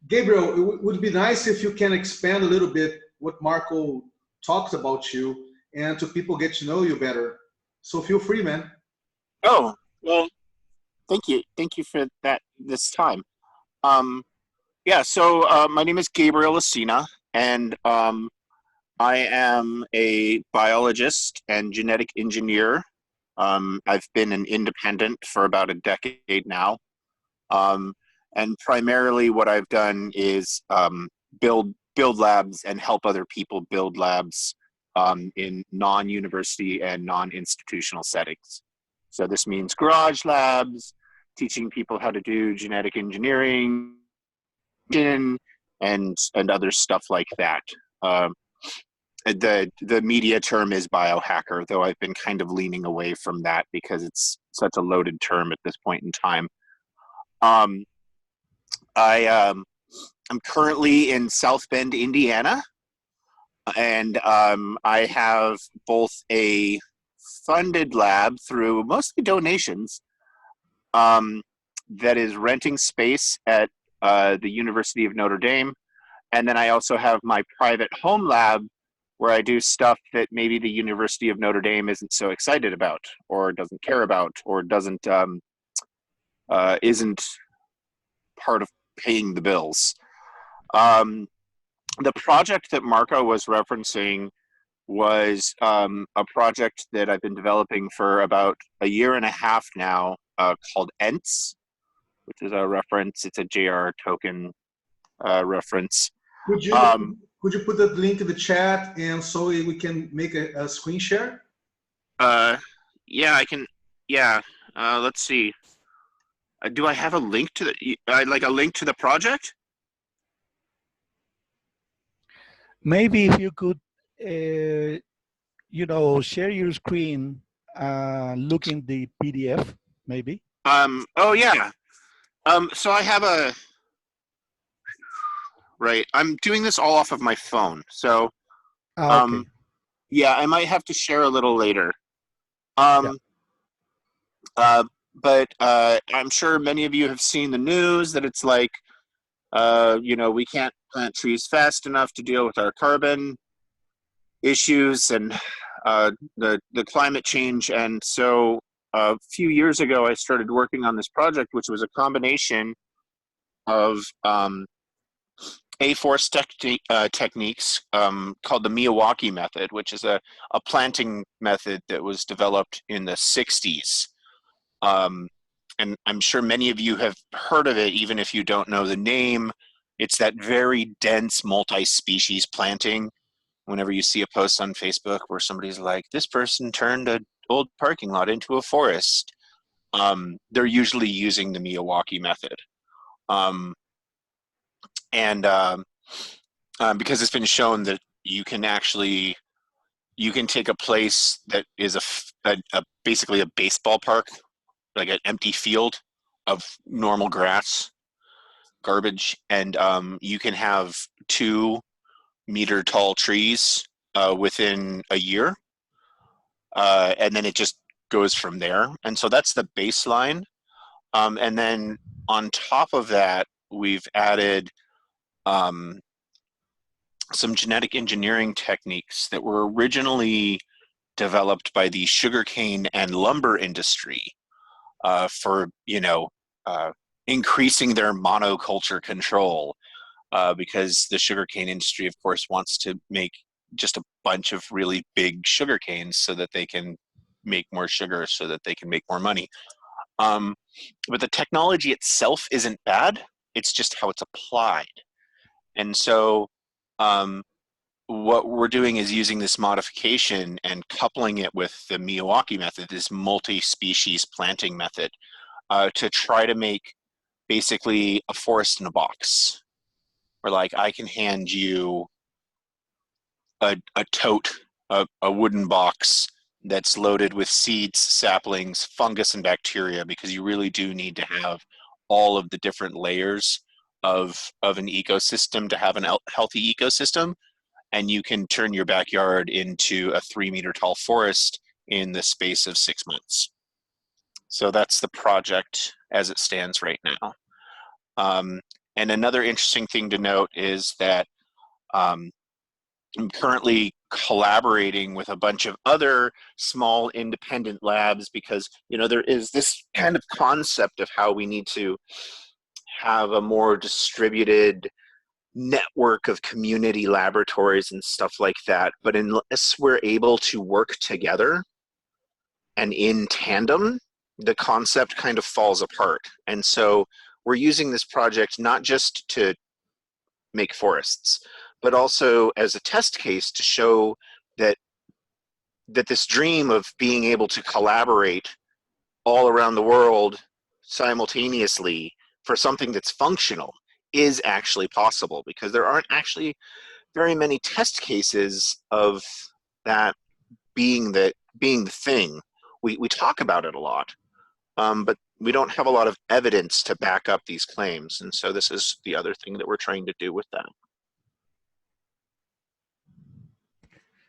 Gabriel, it would be nice if you can expand a little bit what Marco talks about you and to people get to know you better. So feel free, man. Oh, well, thank you. Thank you for this time. Yeah, so my name is Gabriel Acina, and I am a biologist and genetic engineer. I've been an independent for about a decade now. And primarily what I've done is build labs and help other people build labs in non-university and non-institutional settings. So this means garage labs, teaching people how to do genetic engineering, and other stuff like that. The media term is biohacker, though I've been kind of leaning away from that because it's such a loaded term at this point in time. I'm currently in South Bend, Indiana, and I have both a funded lab through mostly donations that is renting space at the University of Notre Dame. And then I also have my private home lab where I do stuff that maybe the University of Notre Dame isn't so excited about, or doesn't care about, or doesn't isn't part of paying the bills. The project that Marco was referencing was a project that I've been developing for about a year and a half now, called ENTS, which is a reference. It's a JR token reference. Could you put the link in the chat, and so we can make a screen share? Yeah, I can. Yeah, let's see. Do I have a link to the like a link to the project? Maybe if you could, you know, share your screen, look in the PDF, maybe. Oh yeah. So I have a. Right, I'm doing this all off of my phone, so. Okay. Yeah, I might have to share a little later. But I'm sure many of you have seen the news that it's like, you know, we can't plant trees fast enough to deal with our carbon issues and the climate change. And so a few years ago, I started working on this project, which was a combination of afforest techniques called the Miyawaki method, which is a planting method that was developed in the 60s. And I'm sure many of you have heard of it, even if you don't know the name. It's that very dense multi-species planting. Whenever you see a post on Facebook where somebody's like, this person turned an old parking lot into a forest, they're usually using the Miyawaki method. Because it's been shown that you can take a place that is basically a baseball park, like an empty field of normal grass, garbage, and you can have 2-meter tall trees within a year, and then it just goes from there. And so that's the baseline. And then on top of that, we've added some genetic engineering techniques that were originally developed by the sugarcane and lumber industry for, you know, increasing their monoculture control, because the sugarcane industry, of course, wants to make just a bunch of really big sugar canes so that they can make more sugar, so that they can make more money. But the technology itself isn't bad. It's just how it's applied. And so what we're doing is using this modification and coupling it with the Miyawaki method, this multi-species planting method, to try to make basically a forest in a box. Where, like, I can hand you a tote, a wooden box that's loaded with seeds, saplings, fungus, and bacteria, because you really do need to have all of the different layers of an ecosystem to have a healthy ecosystem. And you can turn your backyard into a 3-meter tall forest in the space of 6 months. So that's the project as it stands right now. And another interesting thing to note is that I'm currently collaborating with a bunch of other small independent labs, because, you know, there is this kind of concept of how we need to have a more distributed network of community laboratories and stuff like that. But unless we're able to work together and in tandem, the concept kind of falls apart. And so we're using this project not just to make forests, but also as a test case to show that this dream of being able to collaborate all around the world simultaneously for something that's functional is actually possible, because there aren't actually very many test cases of that being the thing. We talk about it a lot, but we don't have a lot of evidence to back up these claims. And so this is the other thing that we're trying to do with that.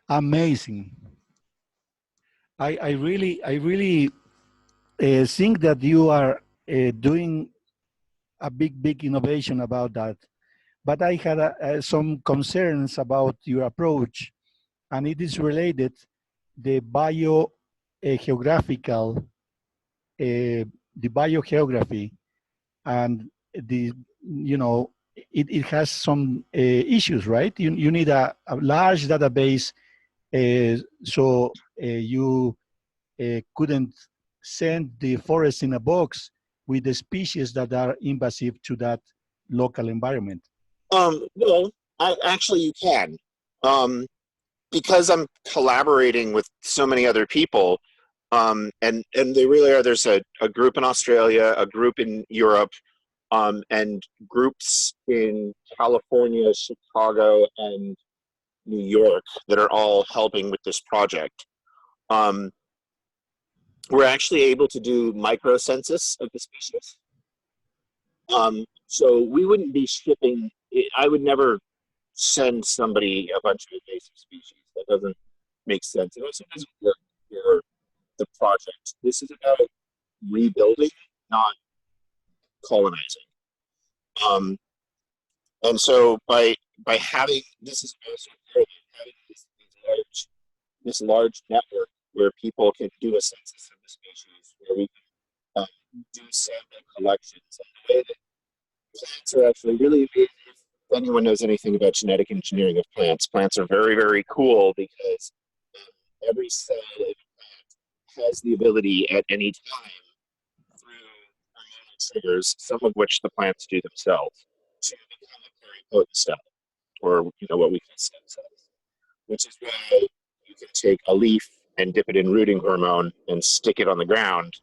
Amazing. I really think that you are doing a big innovation about that. But I had some concerns about your approach, and it is related the geographical, the biogeography, and the, you know, it has some issues, right? You need a large database, so you couldn't send the forest in a box with the species that are invasive to that local environment. Well, actually you can. Because I'm collaborating with so many other people, and they really are, there's a group in Australia, a group in Europe, and groups in California, Chicago, and New York that are all helping with this project. We're actually able to do microcensus of the species. So we wouldn't be shipping, I would never send somebody a bunch of invasive species. That doesn't make sense. It also doesn't work for the project. This is about rebuilding, not colonizing. And so by having, this is also having this large network where people can do a census of the species, where we can do sample collections. And the way that plants are actually really, if anyone knows anything about genetic engineering of plants, plants are very cool because every cell in a plant has the ability at any time through hormonal triggers, some of which the plants do themselves, to become a pluripotent cell, or what we call stem cells, which is why you can take a leaf and dip it in rooting hormone and stick it on the ground,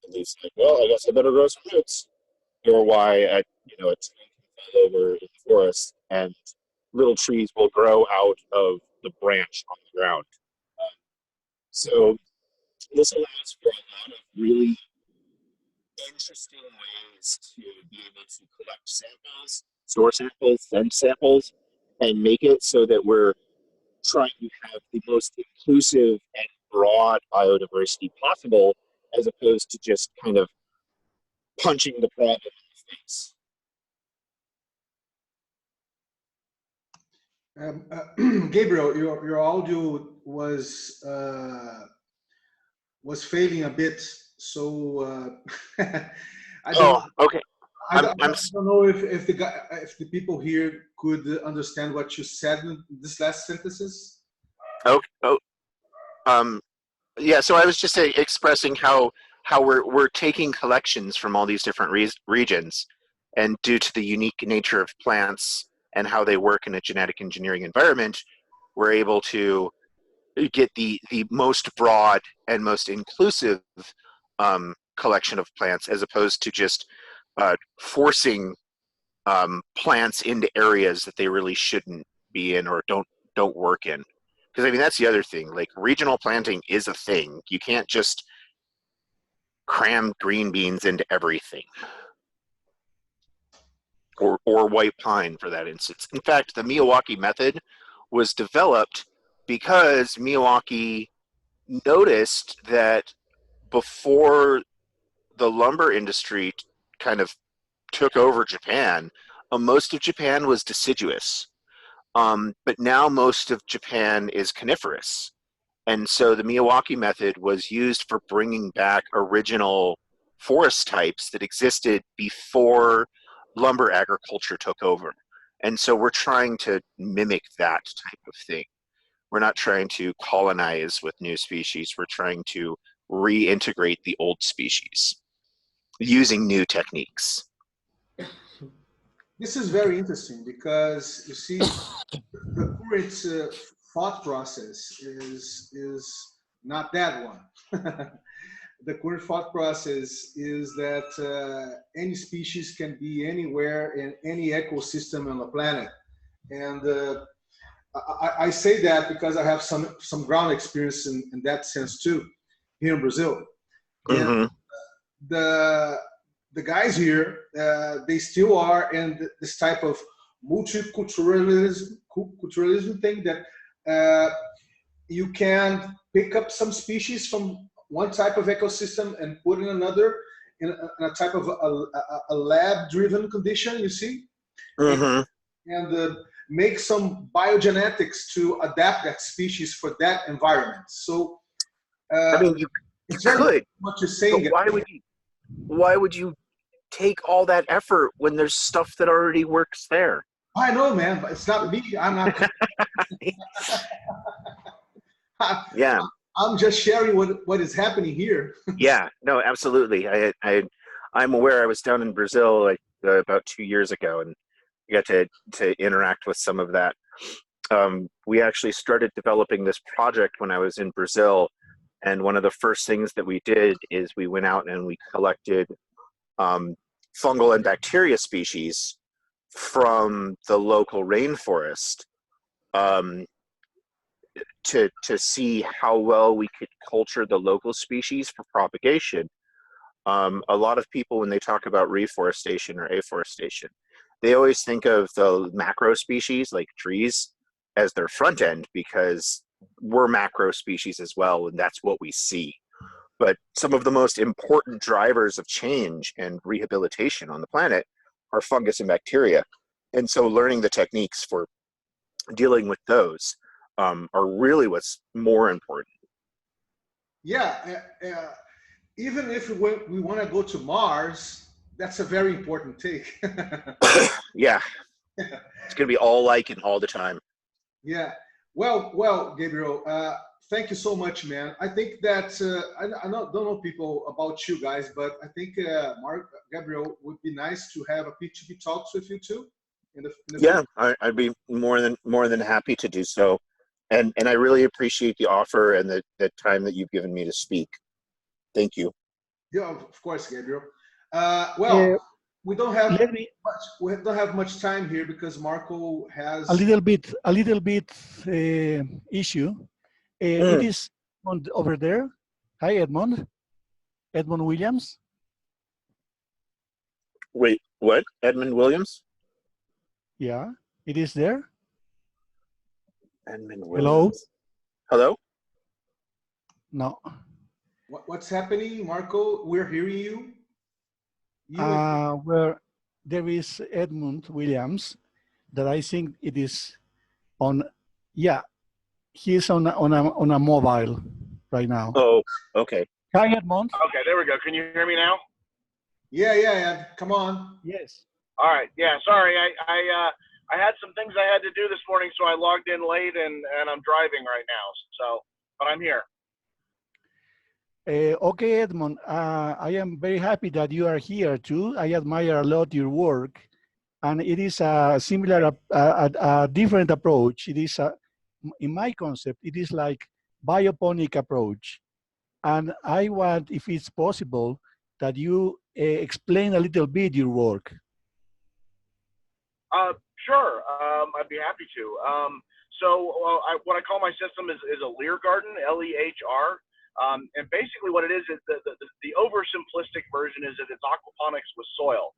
and the leaf's like, well, I guess I better grow some roots. Or why a tree can fall over in the forest and little trees will grow out of the branch on the ground. So this allows for a lot of really interesting ways to be able to collect samples, store samples, send samples, and make it so that we're trying to have the most inclusive and broad biodiversity possible, as opposed to just kind of punching the problem in the face. Gabriel, your audio was failing a bit, so I don't. Okay. I don't know if the people here could understand what you said in this last sentences. Yeah. So I was just expressing how we're taking collections from all these different regions, and due to the unique nature of plants and how they work in a genetic engineering environment, we're able to get the most broad and most inclusive collection of plants, as opposed to just forcing plants into areas that they really shouldn't be in or don't work in. Because I mean, that's the other thing. Like, regional planting is a thing. You can't just cram green beans into everything. Or white pine, for that instance. In fact, the Miyawaki method was developed because Miyawaki noticed that before the lumber industry kind of took over Japan, most of Japan was deciduous. But now most of Japan is coniferous. And so the Miyawaki method was used for bringing back original forest types that existed before lumber agriculture took over. And so we're trying to mimic that type of thing. We're not trying to colonize with new species. We're trying to reintegrate the old species using new techniques. This is very interesting because, you see, the current thought process is not that one. The current thought process is that any species can be anywhere in any ecosystem on the planet. And I say that because I have some ground experience in that sense too, here in Brazil. Mm-hmm. The guys here, they still are in this type of multiculturalism thing that you can pick up some species from one type of ecosystem and put in another in a type of a lab-driven condition, you see, Mm-hmm. and make some biogenetics to adapt that species for that environment. So I mean, you it's very could, what you're saying. but why would you take all that effort when there's stuff that already works there? I know, man, but it's not me. I'm not. Yeah. I'm just sharing what is happening here. Yeah, no, absolutely. I'm aware. I was down in Brazil like about 2 years ago, and got to interact with some of that. We actually started developing this project when I was in Brazil, and one of the first things that we did is we went out and we collected fungal and bacteria species from the local rainforest to see how well we could culture the local species for propagation. A lot of people, when they talk about reforestation or afforestation, they always think of the macro species like trees as their front end, because we're macro species as well, and that's what we see. But some of the most important drivers of change and rehabilitation on the planet are fungus and bacteria. And so learning the techniques for dealing with those are really what's more important. Yeah, even if we want to go to Mars, that's a very important take. Yeah, it's going to be all like and all the time. Yeah. Well, Gabriel, thank you so much, man. I think that I don't know people about you guys, but I think Gabriel, would be nice to have a P2P talks with you too. Yeah, I'd be more than happy to do so, and I really appreciate the offer and the time that you've given me to speak. Thank you. Yeah, of course, Gabriel. Well, we don't have much time here because Marco has a little bit issue. It is over there. Hi, Edmond Williams. Wait, what? Edmund Williams? Yeah, it is there. Edmund Williams. Hello? No. What's happening, Marco? We're hearing you. Where there is Edmund Williams, that I think it is on. Yeah, he's on a mobile right now. Oh, okay. Hi, Edmund. Okay, there we go. Can you hear me now? Yeah. Come on. Yes. All right. Yeah. Sorry, I had some things I had to do this morning, so I logged in late, and I'm driving right now. So, but I'm here. Okay, Edmond, I am very happy that you are here too. I admire a lot your work, and it is a similar, a different approach. It is, in my concept, it is like bioponic approach. And I want, if it's possible, that you explain a little bit your work. Sure, I'd be happy to. What I call my system is a Lehr garden, L-E-H-R. And basically what it is the oversimplistic version is that it's aquaponics with soil.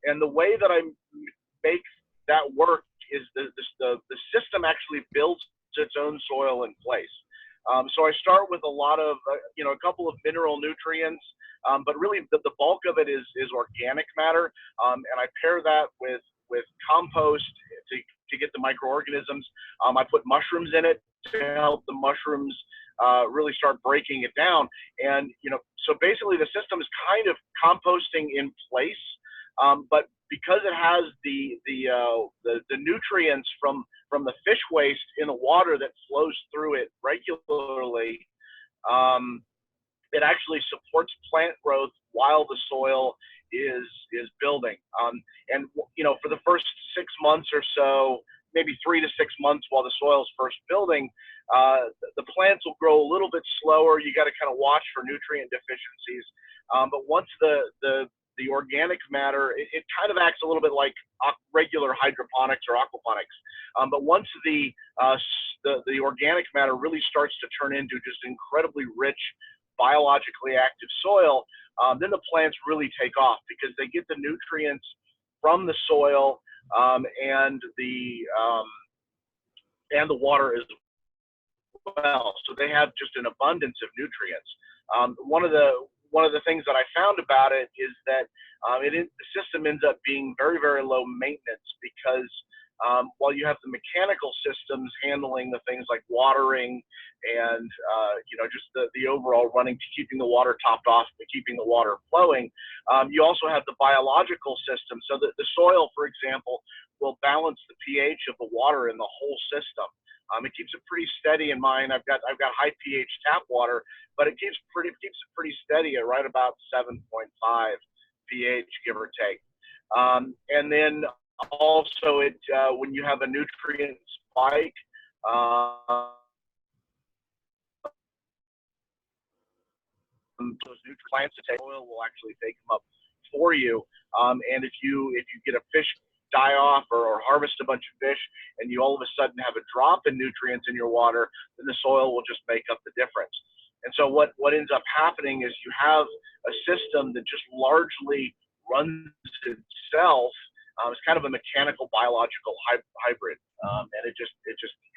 And the way that I make that work is the system actually builds its own soil in place. So I start with a lot of, a couple of mineral nutrients, but really the bulk of it is organic matter. And I pair that with compost to get the microorganisms. I put mushrooms in it to help the mushrooms really start breaking it down. And, so basically the system is kind of composting in place, but because it has the nutrients from the fish waste in the water that flows through it regularly, it actually supports plant growth while the soil is building. And for the first 6 months or so, maybe 3 to 6 months while the soil is first building, the plants will grow a little bit slower. You got to kind of watch for nutrient deficiencies. But once the organic matter, it kind of acts a little bit like regular hydroponics or aquaponics. But once the organic matter really starts to turn into just incredibly rich biologically active soil, then the plants really take off because they get the nutrients from the soil and the water as well. So they have just an abundance of nutrients. One of the things that I found about it is that the system ends up being very, very low maintenance because while you have the mechanical systems handling the things like watering and just the overall running, keeping the water topped off, keeping the water flowing, you also have the biological system. So that the soil, for example, will balance the pH of the water in the whole system. It keeps it pretty steady in mine. I've got high pH tap water, but it keeps it pretty steady at right about 7.5 pH, give or take. And then also when you have a nutrient spike, those nutrient plants to take oil will actually take them up for you. And if you get a fish die off or harvest a bunch of fish and you all of a sudden have a drop in nutrients in your water, then the soil will just make up the difference. And so what ends up happening is you have a system that just largely runs itself. It's kind of a mechanical biological hybrid, and it just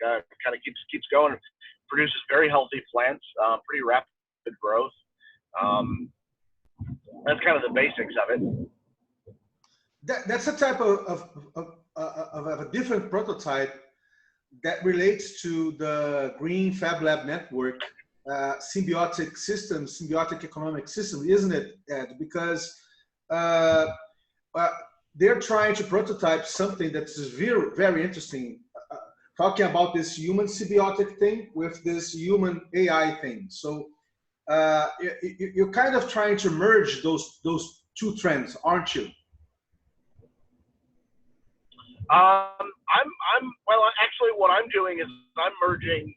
kind of keeps going. It produces very healthy plants, pretty rapid growth. That's kind of the basics of it. That's a type of a different prototype that relates to the Green Fab Lab network, symbiotic systems, symbiotic economic system, isn't it, Ed? Because they're trying to prototype something that's very, very interesting, talking about this human symbiotic thing with this human AI thing. So you're kind of trying to merge those two trends, aren't you? Well, actually, what I'm doing is I'm merging,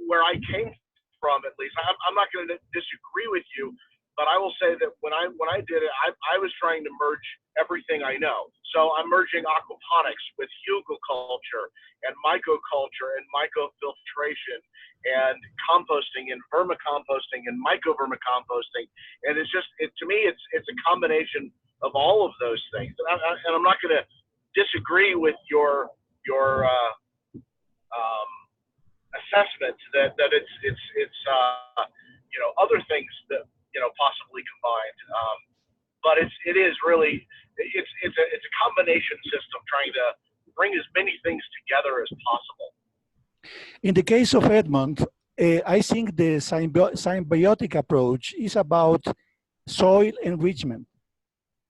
where I came from, at least. I'm not going to disagree with you, but I will say that when I did it, I was trying to merge everything I know. So I'm merging aquaponics with hugelculture and mycoculture and mycofiltration and composting and vermicomposting and mycovermicomposting. And it's just, to me, it's a combination of all of those things. And I'm not going to disagree with your assessment that it's other things that possibly combined, but it is really it's a combination system trying to bring as many things together as possible. In the case of Edmond, I think the symbiotic approach is about soil enrichment,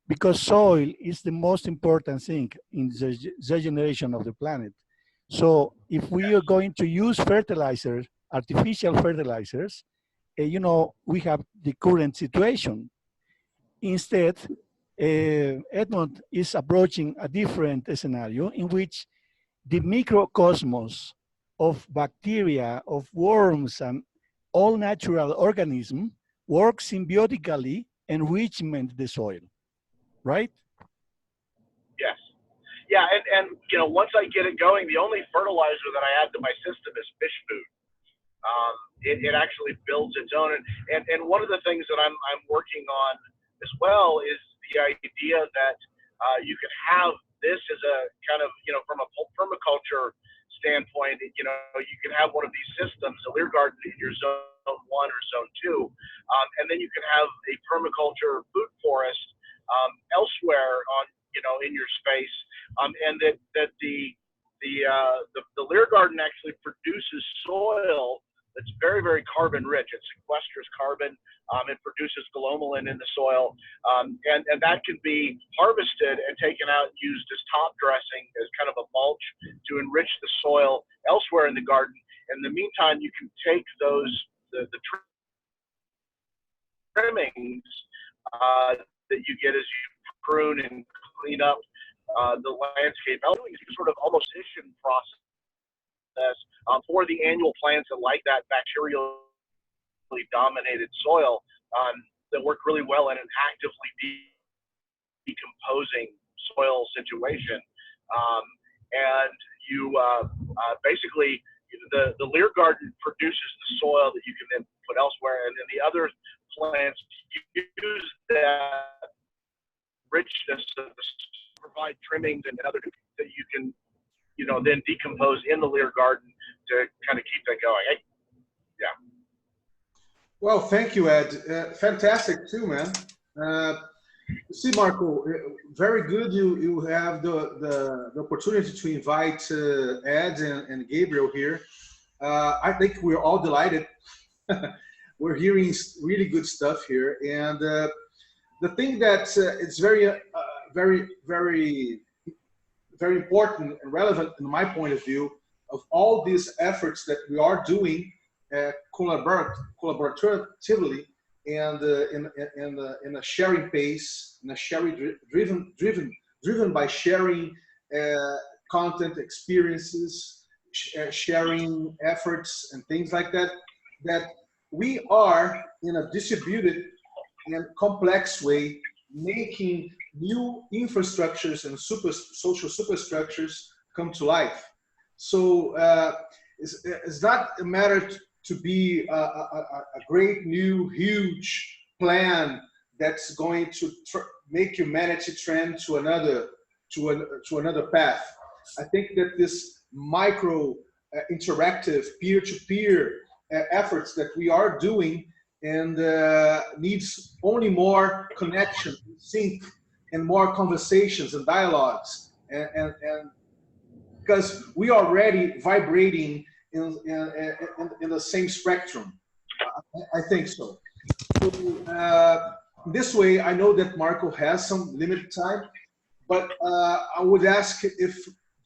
because soil is the most important thing in the regeneration of the planet. So if we are going to use fertilizers, artificial fertilizers, we have the current situation. Instead, Edmond is approaching a different scenario in which the microcosmos of bacteria, of worms, and all natural organisms work symbiotically, enrichment the soil, right? Yes. Yeah, and once I get it going, the only fertilizer that I add to my system is fish food. It actually builds its own, and one of the things that I'm working on as well is the idea that you can have this as a kind of from a permaculture standpoint. You can have one of these systems, a Lear garden, in your zone 1 or zone 2, and then you can have a permaculture food forest elsewhere on in your space, and that the Lear garden actually produces soil that's very, very carbon rich. It sequesters carbon. It produces glomalin in the soil, and that can be harvested and taken out and used as top dressing, as kind of a mulch to enrich the soil elsewhere in the garden. In the meantime, you can take the trimmings that you get as you prune and clean up the landscape. Doing is sort of almost addition process for the annual plants that like that bacterially dominated soil that work really well in an actively decomposing soil situation. And you basically, the Lear garden produces the soil that you can then put elsewhere, and then the other plants use that richness to provide trimmings and other things that you can, then decompose in the Lear garden to kind of keep that going. Yeah. Well, thank you, Ed. Fantastic too, man. See, Marco, very good. You have the opportunity to invite Ed and Gabriel here. I think we're all delighted. We're hearing really good stuff here, and the thing that it's very, very important and relevant in my point of view of all these efforts that we are doing collaboratively and in a sharing pace, in a sharing driven by sharing content, experiences, sharing efforts and things like that, that we are in a distributed and complex way making new infrastructures and social superstructures come to life. So it's not a matter to be a great new huge plan that's going to make humanity trend to another path. I think that this micro interactive peer-to-peer efforts that we are doing and needs only more connection, sync, and more conversations and dialogues, and because we are already vibrating in the same spectrum. I think so. So this way, I know that Marco has some limited time, but I would ask if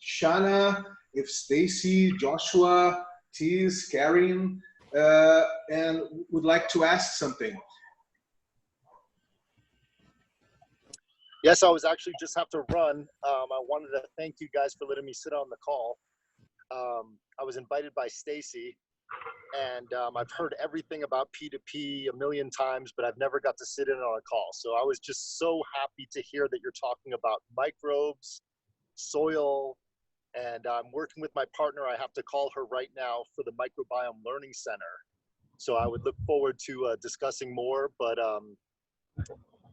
Shana, if Stacy, Joshua, Tiz, Karen, and would like to ask something. Yes, I was actually just have to run. I wanted to thank you guys for letting me sit on the call. I was invited by Stacy, and I've heard everything about P2P a million times, but I've never got to sit in on a call. So I was just so happy to hear that you're talking about microbes, soil, and I'm working with my partner. I have to call her right now for the Microbiome Learning Center. So I would look forward to discussing more, but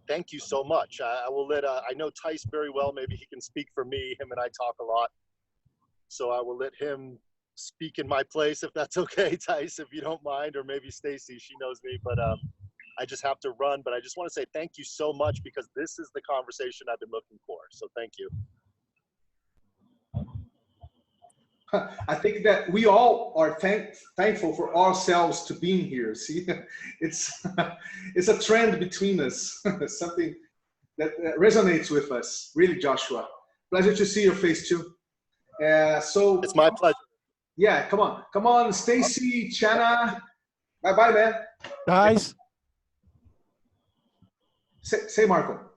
thank you so much. I will let, I know Tice very well. Maybe he can speak for me. Him and I talk a lot. So I will let him speak in my place, if that's okay, Tice, if you don't mind, or maybe Stacy, she knows me, but I just have to run. But I just want to say thank you so much, because this is the conversation I've been looking for. So thank you. I think that we all are thankful for ourselves to being here. See, it's a trend between us, something that resonates with us. Really, Joshua, pleasure to see your face too. So it's my pleasure. Yeah, come on, Stacy, Chana, bye, man. Guys, say Marco.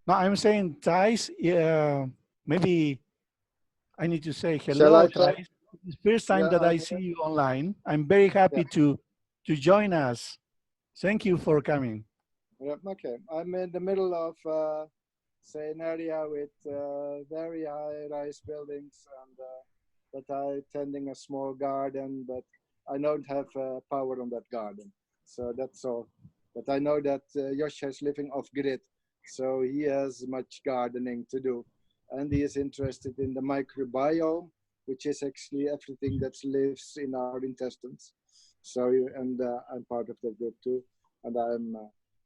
No, I'm saying, Thais, maybe I need to say hello, Thais. It's the first time that I see you online. I'm very happy to join us. Thank you for coming. Yeah, okay. I'm in the middle of say an area with very high-rise buildings, and but I tending a small garden, but I don't have power on that garden. So that's all. But I know that Joshua is living off-grid, so he has much gardening to do. And he is interested in the microbiome, which is actually everything that lives in our intestines. So, and I'm part of that group too. And I'm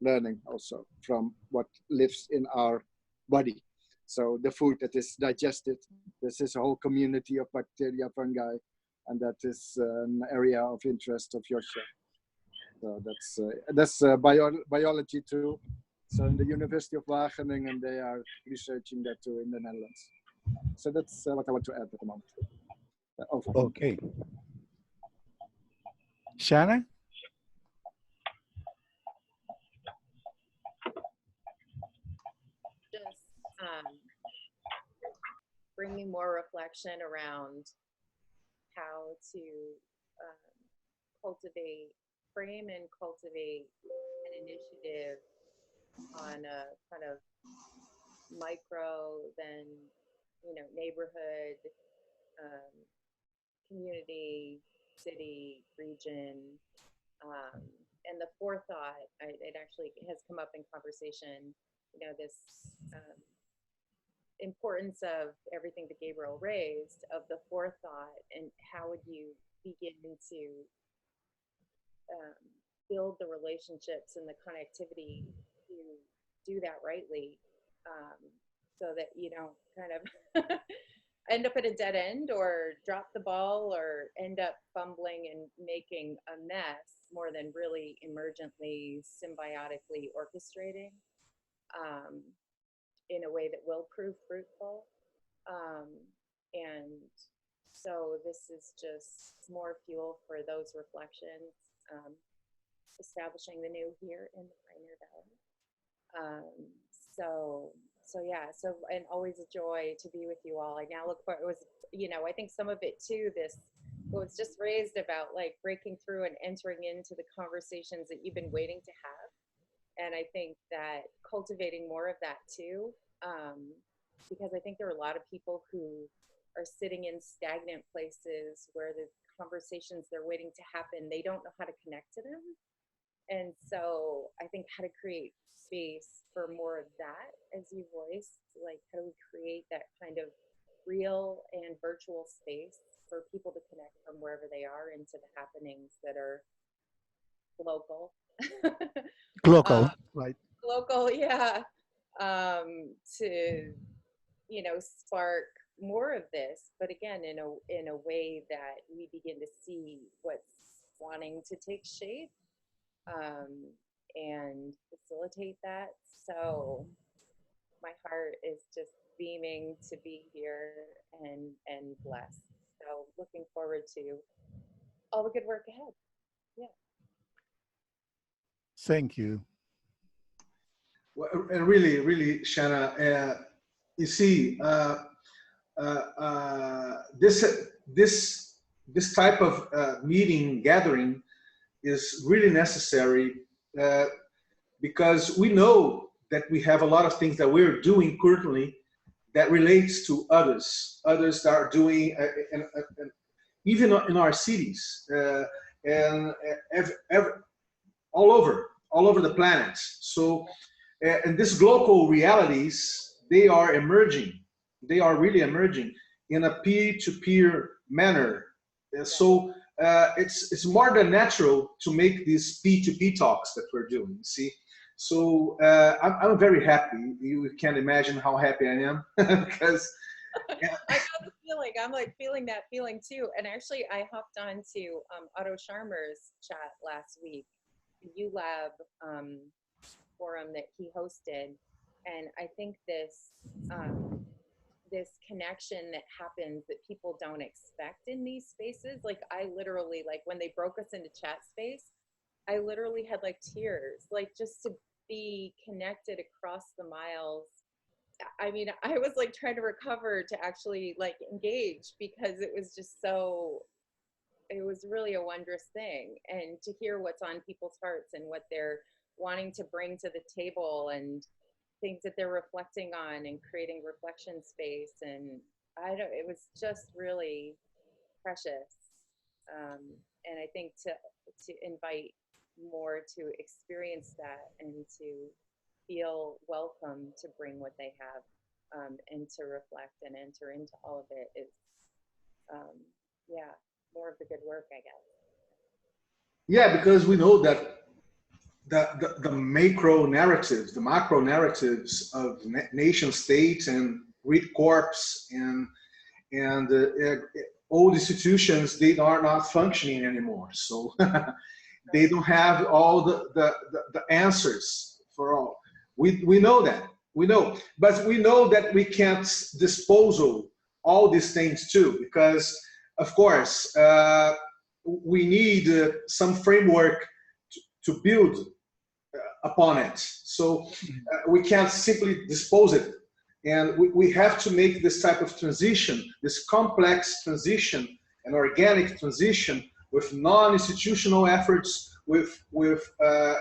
learning also from what lives in our body. So the food that is digested, this is a whole community of bacteria, fungi, and that is an area of interest of Joshua. So that's biology too. So in the University of Wageningen, they are researching that too in the Netherlands. So that's what I want to add at the moment. Over. Okay. Shanna? Just bringing more reflection around how to frame and cultivate an initiative on a kind of micro, then, neighborhood, community, city, region, And the forethought, it actually has come up in conversation, you know, this importance of everything that Gabriel raised, of the forethought, and how would you begin to build the relationships and the connectivity to do that rightly, so that you don't kind of end up at a dead end or drop the ball or end up fumbling and making a mess more than really emergently, symbiotically orchestrating in a way that will prove fruitful. And so this is just more fuel for those reflections, establishing the new here in the Pioneer Valley. So yeah, so, and always a joy to be with you all. I now look for, it was, you know, I think some of it too, this was just raised about like breaking through and entering into the conversations that you've been waiting to have. And I think that cultivating more of that too, because I think there are a lot of people who are sitting in stagnant places where the conversations they're waiting to happen, they don't know how to connect to them. And so I think how to create space for more of that, as you voiced, like how do we create that kind of real and virtual space for people to connect from wherever they are into the happenings that are local. Local, right? Local, yeah. To, you know, spark more of this, but again, in a way that we begin to see what's wanting to take shape, and facilitate that. So my heart is just beaming to be here and blessed. So looking forward to all the good work ahead. Yeah. Thank you. Well, and really, Shanna, you see, this type of meeting gathering is really necessary, because we know that we have a lot of things that we're doing currently that relates to others that are doing, and even in our cities, and all over the planet. So, and these global realities, they are emerging. They are really emerging in a peer-to-peer manner. So it's more than natural to make these P2P talks that we're doing. See, so I'm very happy. You can't imagine how happy I am because. Yeah. I got the feeling. I'm like feeling that feeling too. And actually, I hopped on to Otto Scharmer's chat last week, the ULab forum that he hosted, and I think this this connection that happens that people don't expect in these spaces. Like I literally, like when they broke us into chat space, I literally had like tears, like just to be connected across the miles. I mean, I was like trying to recover to actually like engage, because it was just so, it was really a wondrous thing. And to hear what's on people's hearts and what they're wanting to bring to the table and things that they're reflecting on and creating reflection space. And it was just really precious. And I think to invite more to experience that and to feel welcome to bring what they have, and to reflect and enter into all of it is, yeah, more of the good work, I guess. Yeah, because we know that the macro narratives, the macro narratives of nation states and great corps and old institutions, they are not functioning anymore. So they don't have all the answers for all. We know that. We know. But we know that we can't dispose of all these things too, because, of course, we need some framework to build upon it. So we can't simply dispose it. And we have to make this type of transition, this complex transition, an organic transition with non-institutional efforts, with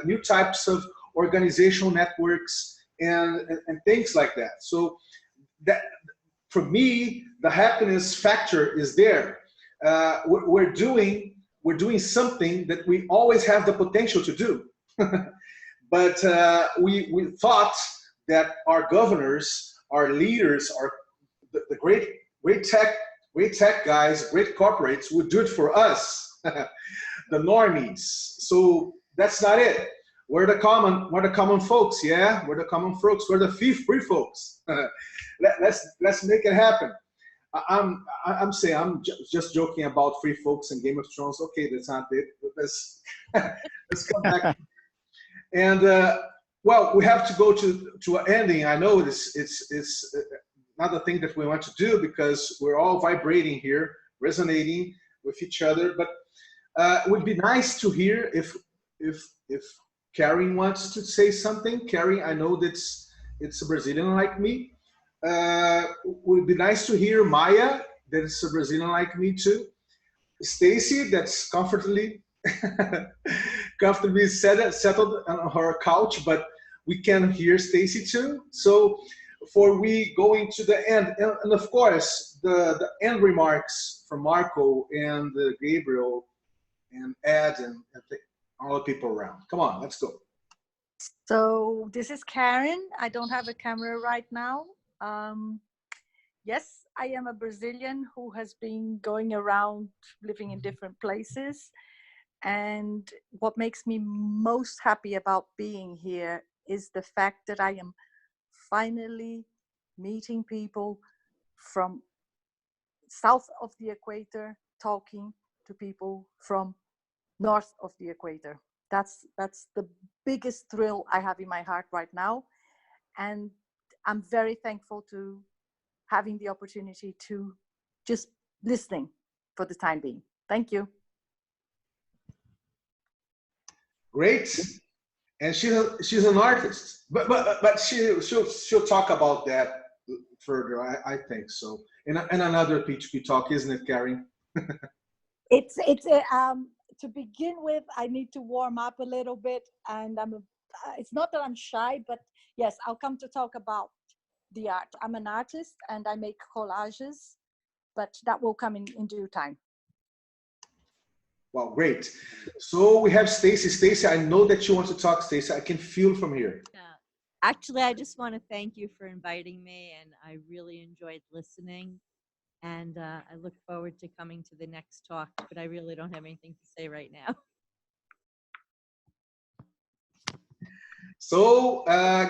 new types of organizational networks and things like that. So that, for me, the happiness factor is there. We're doing we're doing something that we always have the potential to do. But we thought that our governors, our leaders, the great tech guys, great corporates would do it for us, the normies. So that's not it. We're the common folks, yeah. We're the common folks. We're the free folks. Let's make it happen. I'm saying I'm just joking about free folks and Game of Thrones. Okay, that's not it. Let's let's come back. And well, we have to go to an ending. I know it's not the thing that we want to do because we're all vibrating here, resonating with each other. But it would be nice to hear if Karen wants to say something. Karen, I know it's a Brazilian like me. Would be nice to hear Maya, that is a Brazilian like me too. Stacy, that's comfortably settled on her couch, but we can hear Stacy too. So for we going to the end, and of course the end remarks from Marco and Gabriel and Ed and all the people around. Come on, let's go. So this is Karen. I don't have a camera right now. Yes, I am a Brazilian who has been going around living in different places. And what makes me most happy about being here is the fact that I am finally meeting people from south of the equator, talking to people from north of the equator. That's the biggest thrill I have in my heart right now. And I'm very thankful to having the opportunity to just listening for the time being. Thank you. Great. And she's an artist, but she'll talk about that further. I think so. In another P2P talk, isn't it, Karen? It's to begin with, I need to warm up a little bit, and it's not that I'm shy, but yes, I'll come to talk about the art. I'm an artist and I make collages, but that will come in due time. Wow, great. So we have Stacy. Stacy, I know that you want to talk, Stacy. I can feel from here. Yeah. Actually, I just want to thank you for inviting me, and I really enjoyed listening. And I look forward to coming to the next talk, but I really don't have anything to say right now. So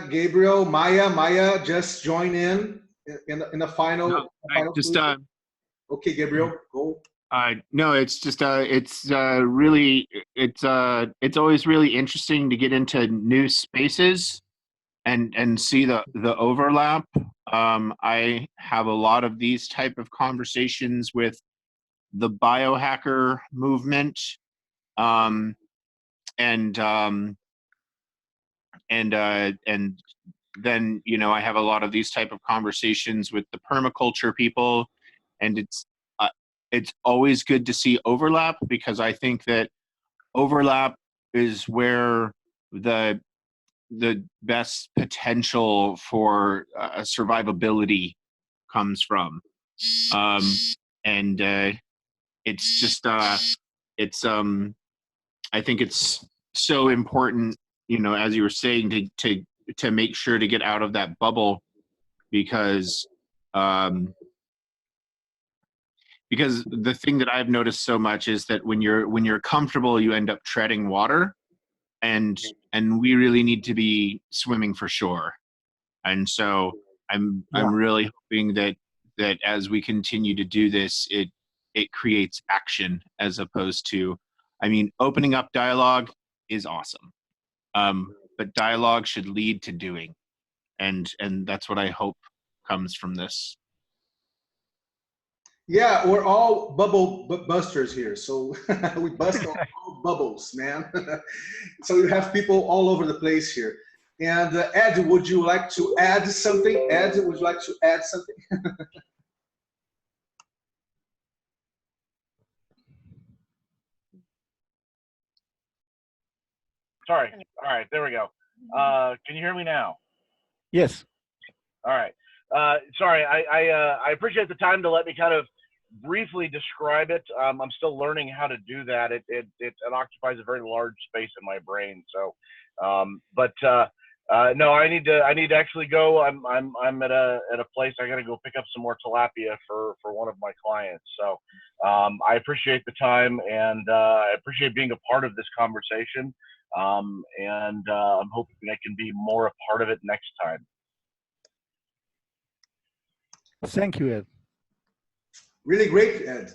Gabriel, Maya, just join in the final. No, final just okay, Gabriel, go. No, it's just it's really it's always really interesting to get into new spaces and see the overlap. I have a lot of these type of conversations with the biohacker movement, and then I have a lot of these type of conversations with the permaculture people, and it's always good to see overlap, because I think that overlap is where the best potential for survivability comes from. And it's just I think it's so important, as you were saying, to make sure to get out of that bubble, because the thing that I've noticed so much is that when you're comfortable, you end up treading water, and we really need to be swimming for shore. And so I'm really hoping that as we continue to do this, it creates action, as opposed to, opening up dialogue is awesome, but dialogue should lead to doing, and that's what I hope comes from this. Yeah, we're all bubble busters here, so we bust all bubbles, man. So you have people all over the place here. And Ed, would you like to add something? Ed, would you like to add something? Sorry. All right, there we go. Can you hear me now? Yes. All right. Sorry, I appreciate the time to let me kind of briefly describe it. I'm still learning how to do that. It occupies a very large space in my brain. So, no, I need to actually go. I'm at a place. I got to go pick up some more tilapia for one of my clients. So, I appreciate the time, and I appreciate being a part of this conversation. I'm hoping I can be more a part of it next time. Thank you, Ed. Really great, Ed.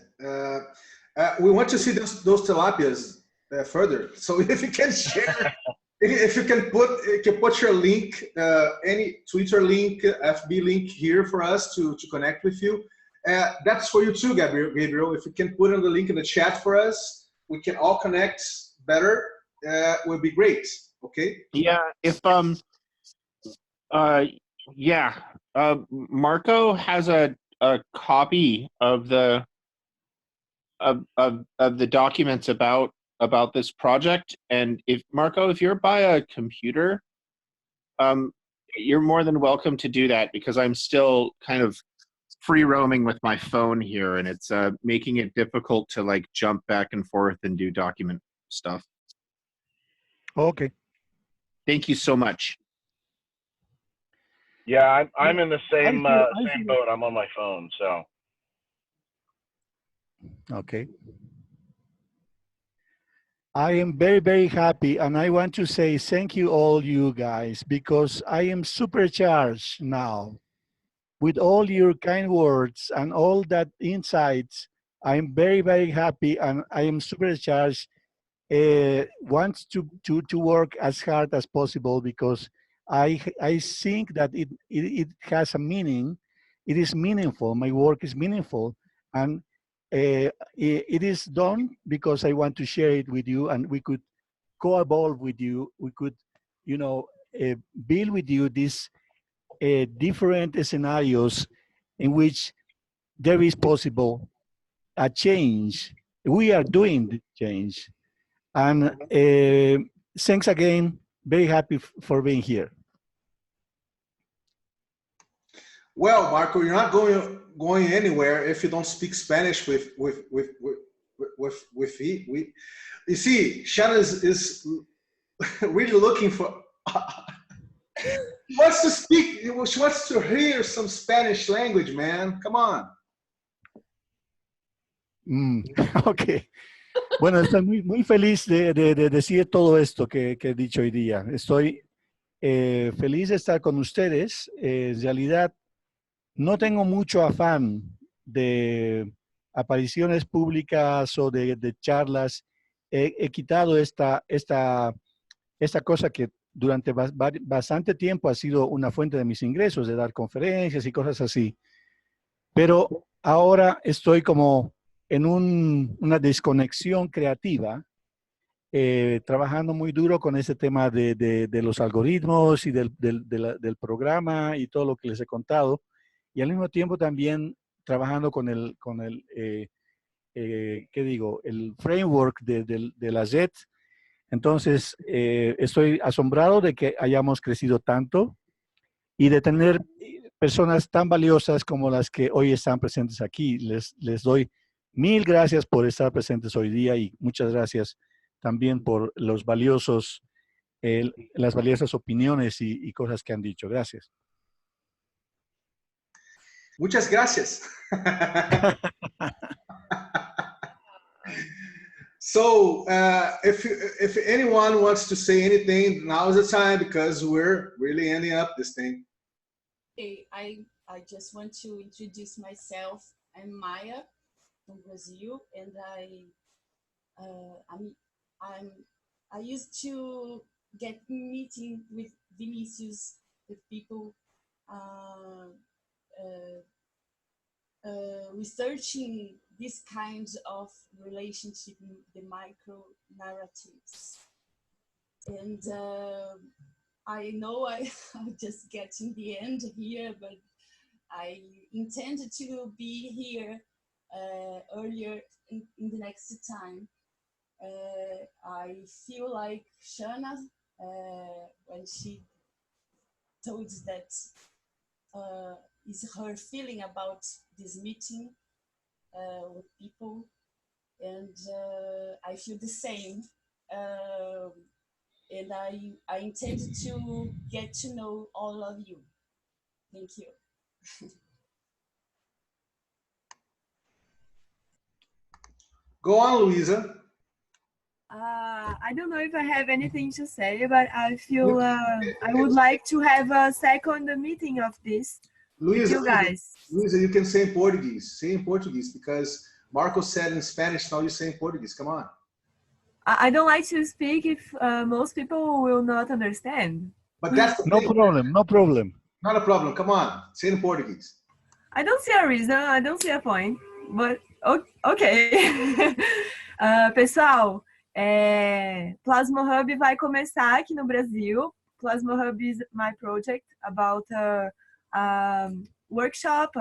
We want to see those tilapias further. So if you can share, if you can put your link, any Twitter link, FB link here for us to connect with you. That's for you too, Gabriel. If you can put on the link in the chat for us, we can all connect better. Would be great. Okay. Yeah. If Marco has a copy of the documents about this project, and if Marco, if you're by a computer, you're more than welcome to do that, because I'm still kind of free roaming with my phone here, and it's making it difficult to like jump back and forth and do document stuff. Okay. Thank you so much. Yeah, I'm in the same same boat. I'm on my phone, so. Okay. I am very, very happy, and I want to say thank you all you guys, because I am supercharged now with all your kind words and all that insights. I'm very, very happy, and I am supercharged. Wants to work as hard as possible, because I think that it has a meaning. It is meaningful. My work is meaningful, and it is done because I want to share it with you, and we could co-evolve with you. We could, you know, build with you these different scenarios in which there is possible a change. We are doing the change. And thanks again. Very happy for being here. Well, Marco, you're not going anywhere if you don't speak Spanish with he. You see, Shannon is really looking for. She wants to speak. She wants to hear some Spanish language, man. Come on. Ok. Bueno, estoy muy feliz de decir todo esto que he dicho hoy día. Estoy feliz de estar con ustedes. En realidad, no tengo mucho afán de apariciones públicas o de charlas. He quitado esta cosa que durante bastante tiempo ha sido una fuente de mis ingresos, de dar conferencias y cosas así. Pero ahora estoy como en una desconexión creativa, trabajando muy duro con ese tema de los algoritmos y del programa y todo lo que les he contado, y al mismo tiempo también trabajando con el ¿qué digo? El framework de la JET. Entonces, estoy asombrado de que hayamos crecido tanto y de tener personas tan valiosas como las que hoy están presentes aquí. Les doy mil gracias por estar presentes hoy día, y muchas gracias también por las valiosas opiniones y cosas que han dicho. Gracias. Muchas gracias. So if anyone wants to say anything, now is the time, because we're really ending up this thing. Hey, I just want to introduce myself. I'm Maya from Brazil, and I used to get meeting with Vinicius, with people researching these kinds of relationship, the micro narratives. And I know I'm just getting the end here, but I intended to be here earlier in the next time. I feel like Shana, when she told that is her feeling about this meeting, with people, and I feel the same. And I intend to get to know all of you. Thank you. Go on, Louisa. I don't know if I have anything to say, but I feel I would like to have a second meeting of this with you guys. Luisa, you can say in Portuguese. Say in Portuguese, because Marco said in Spanish, now you say in Portuguese. Come on. I don't like to speak if most people will not understand. But that's the No thing. problem, no problem. Not a problem. Come on. Say in Portuguese. I don't see a reason, I don't see a point, but ok. Pessoal, Plasma Hub vai começar aqui no Brasil. Plasma Hub is my project about workshop,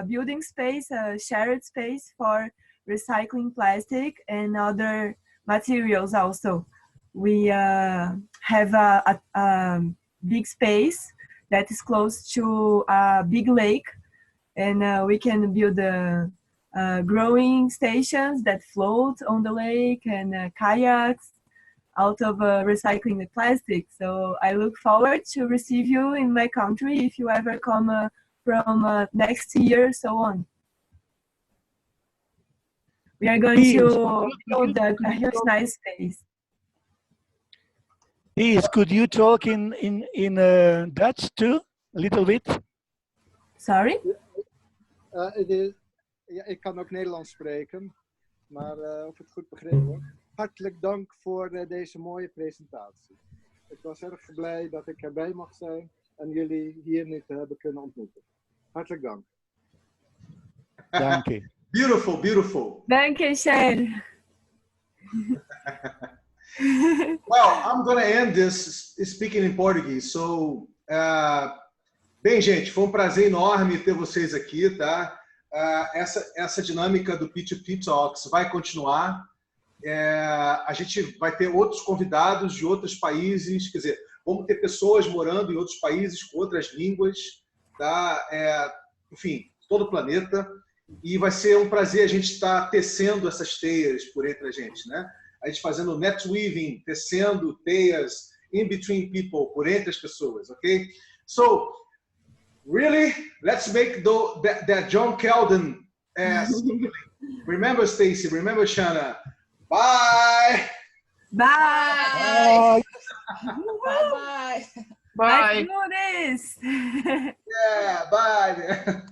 building space, shared space for recycling plastic and other materials also. We have a big space that is close to a big lake, and we can build growing stations that float on the lake and kayaks out of recycling the plastic. So I look forward to receive you in my country if you ever come from next year, so on. We are going to build a huge nice space. Please, could you talk in Dutch too, a little bit? Sorry? Ja, ik kan ook Nederlands spreken, maar of ik het goed begrepen heb. Hartelijk dank voor deze mooie presentatie. Ik was erg blij dat ik erbij mag zijn en jullie hier nu te hebben kunnen ontmoeten. Hartelijk dank. Dank je. Beautiful, beautiful. Dank je, Sher. Well, I'm going to end this speaking in Portuguese. So, bem, gente, foi um prazer enorme ter vocês aqui, tá? Essa dinâmica do P2PTALKS vai continuar. A gente vai ter outros convidados de outros países, quer dizer, vamos ter pessoas morando em outros países com outras línguas, tá? Enfim, todo o planeta. E vai ser um prazer a gente estar tecendo essas teias por entre a gente, né? A gente fazendo netweaving, tecendo teias in between people, por entre as pessoas, ok? So, really, let's make that John Kellden remember, Stacy, remember, Shanna. Bye. Bye. Bye. Bye. Let's do this. Yeah, bye.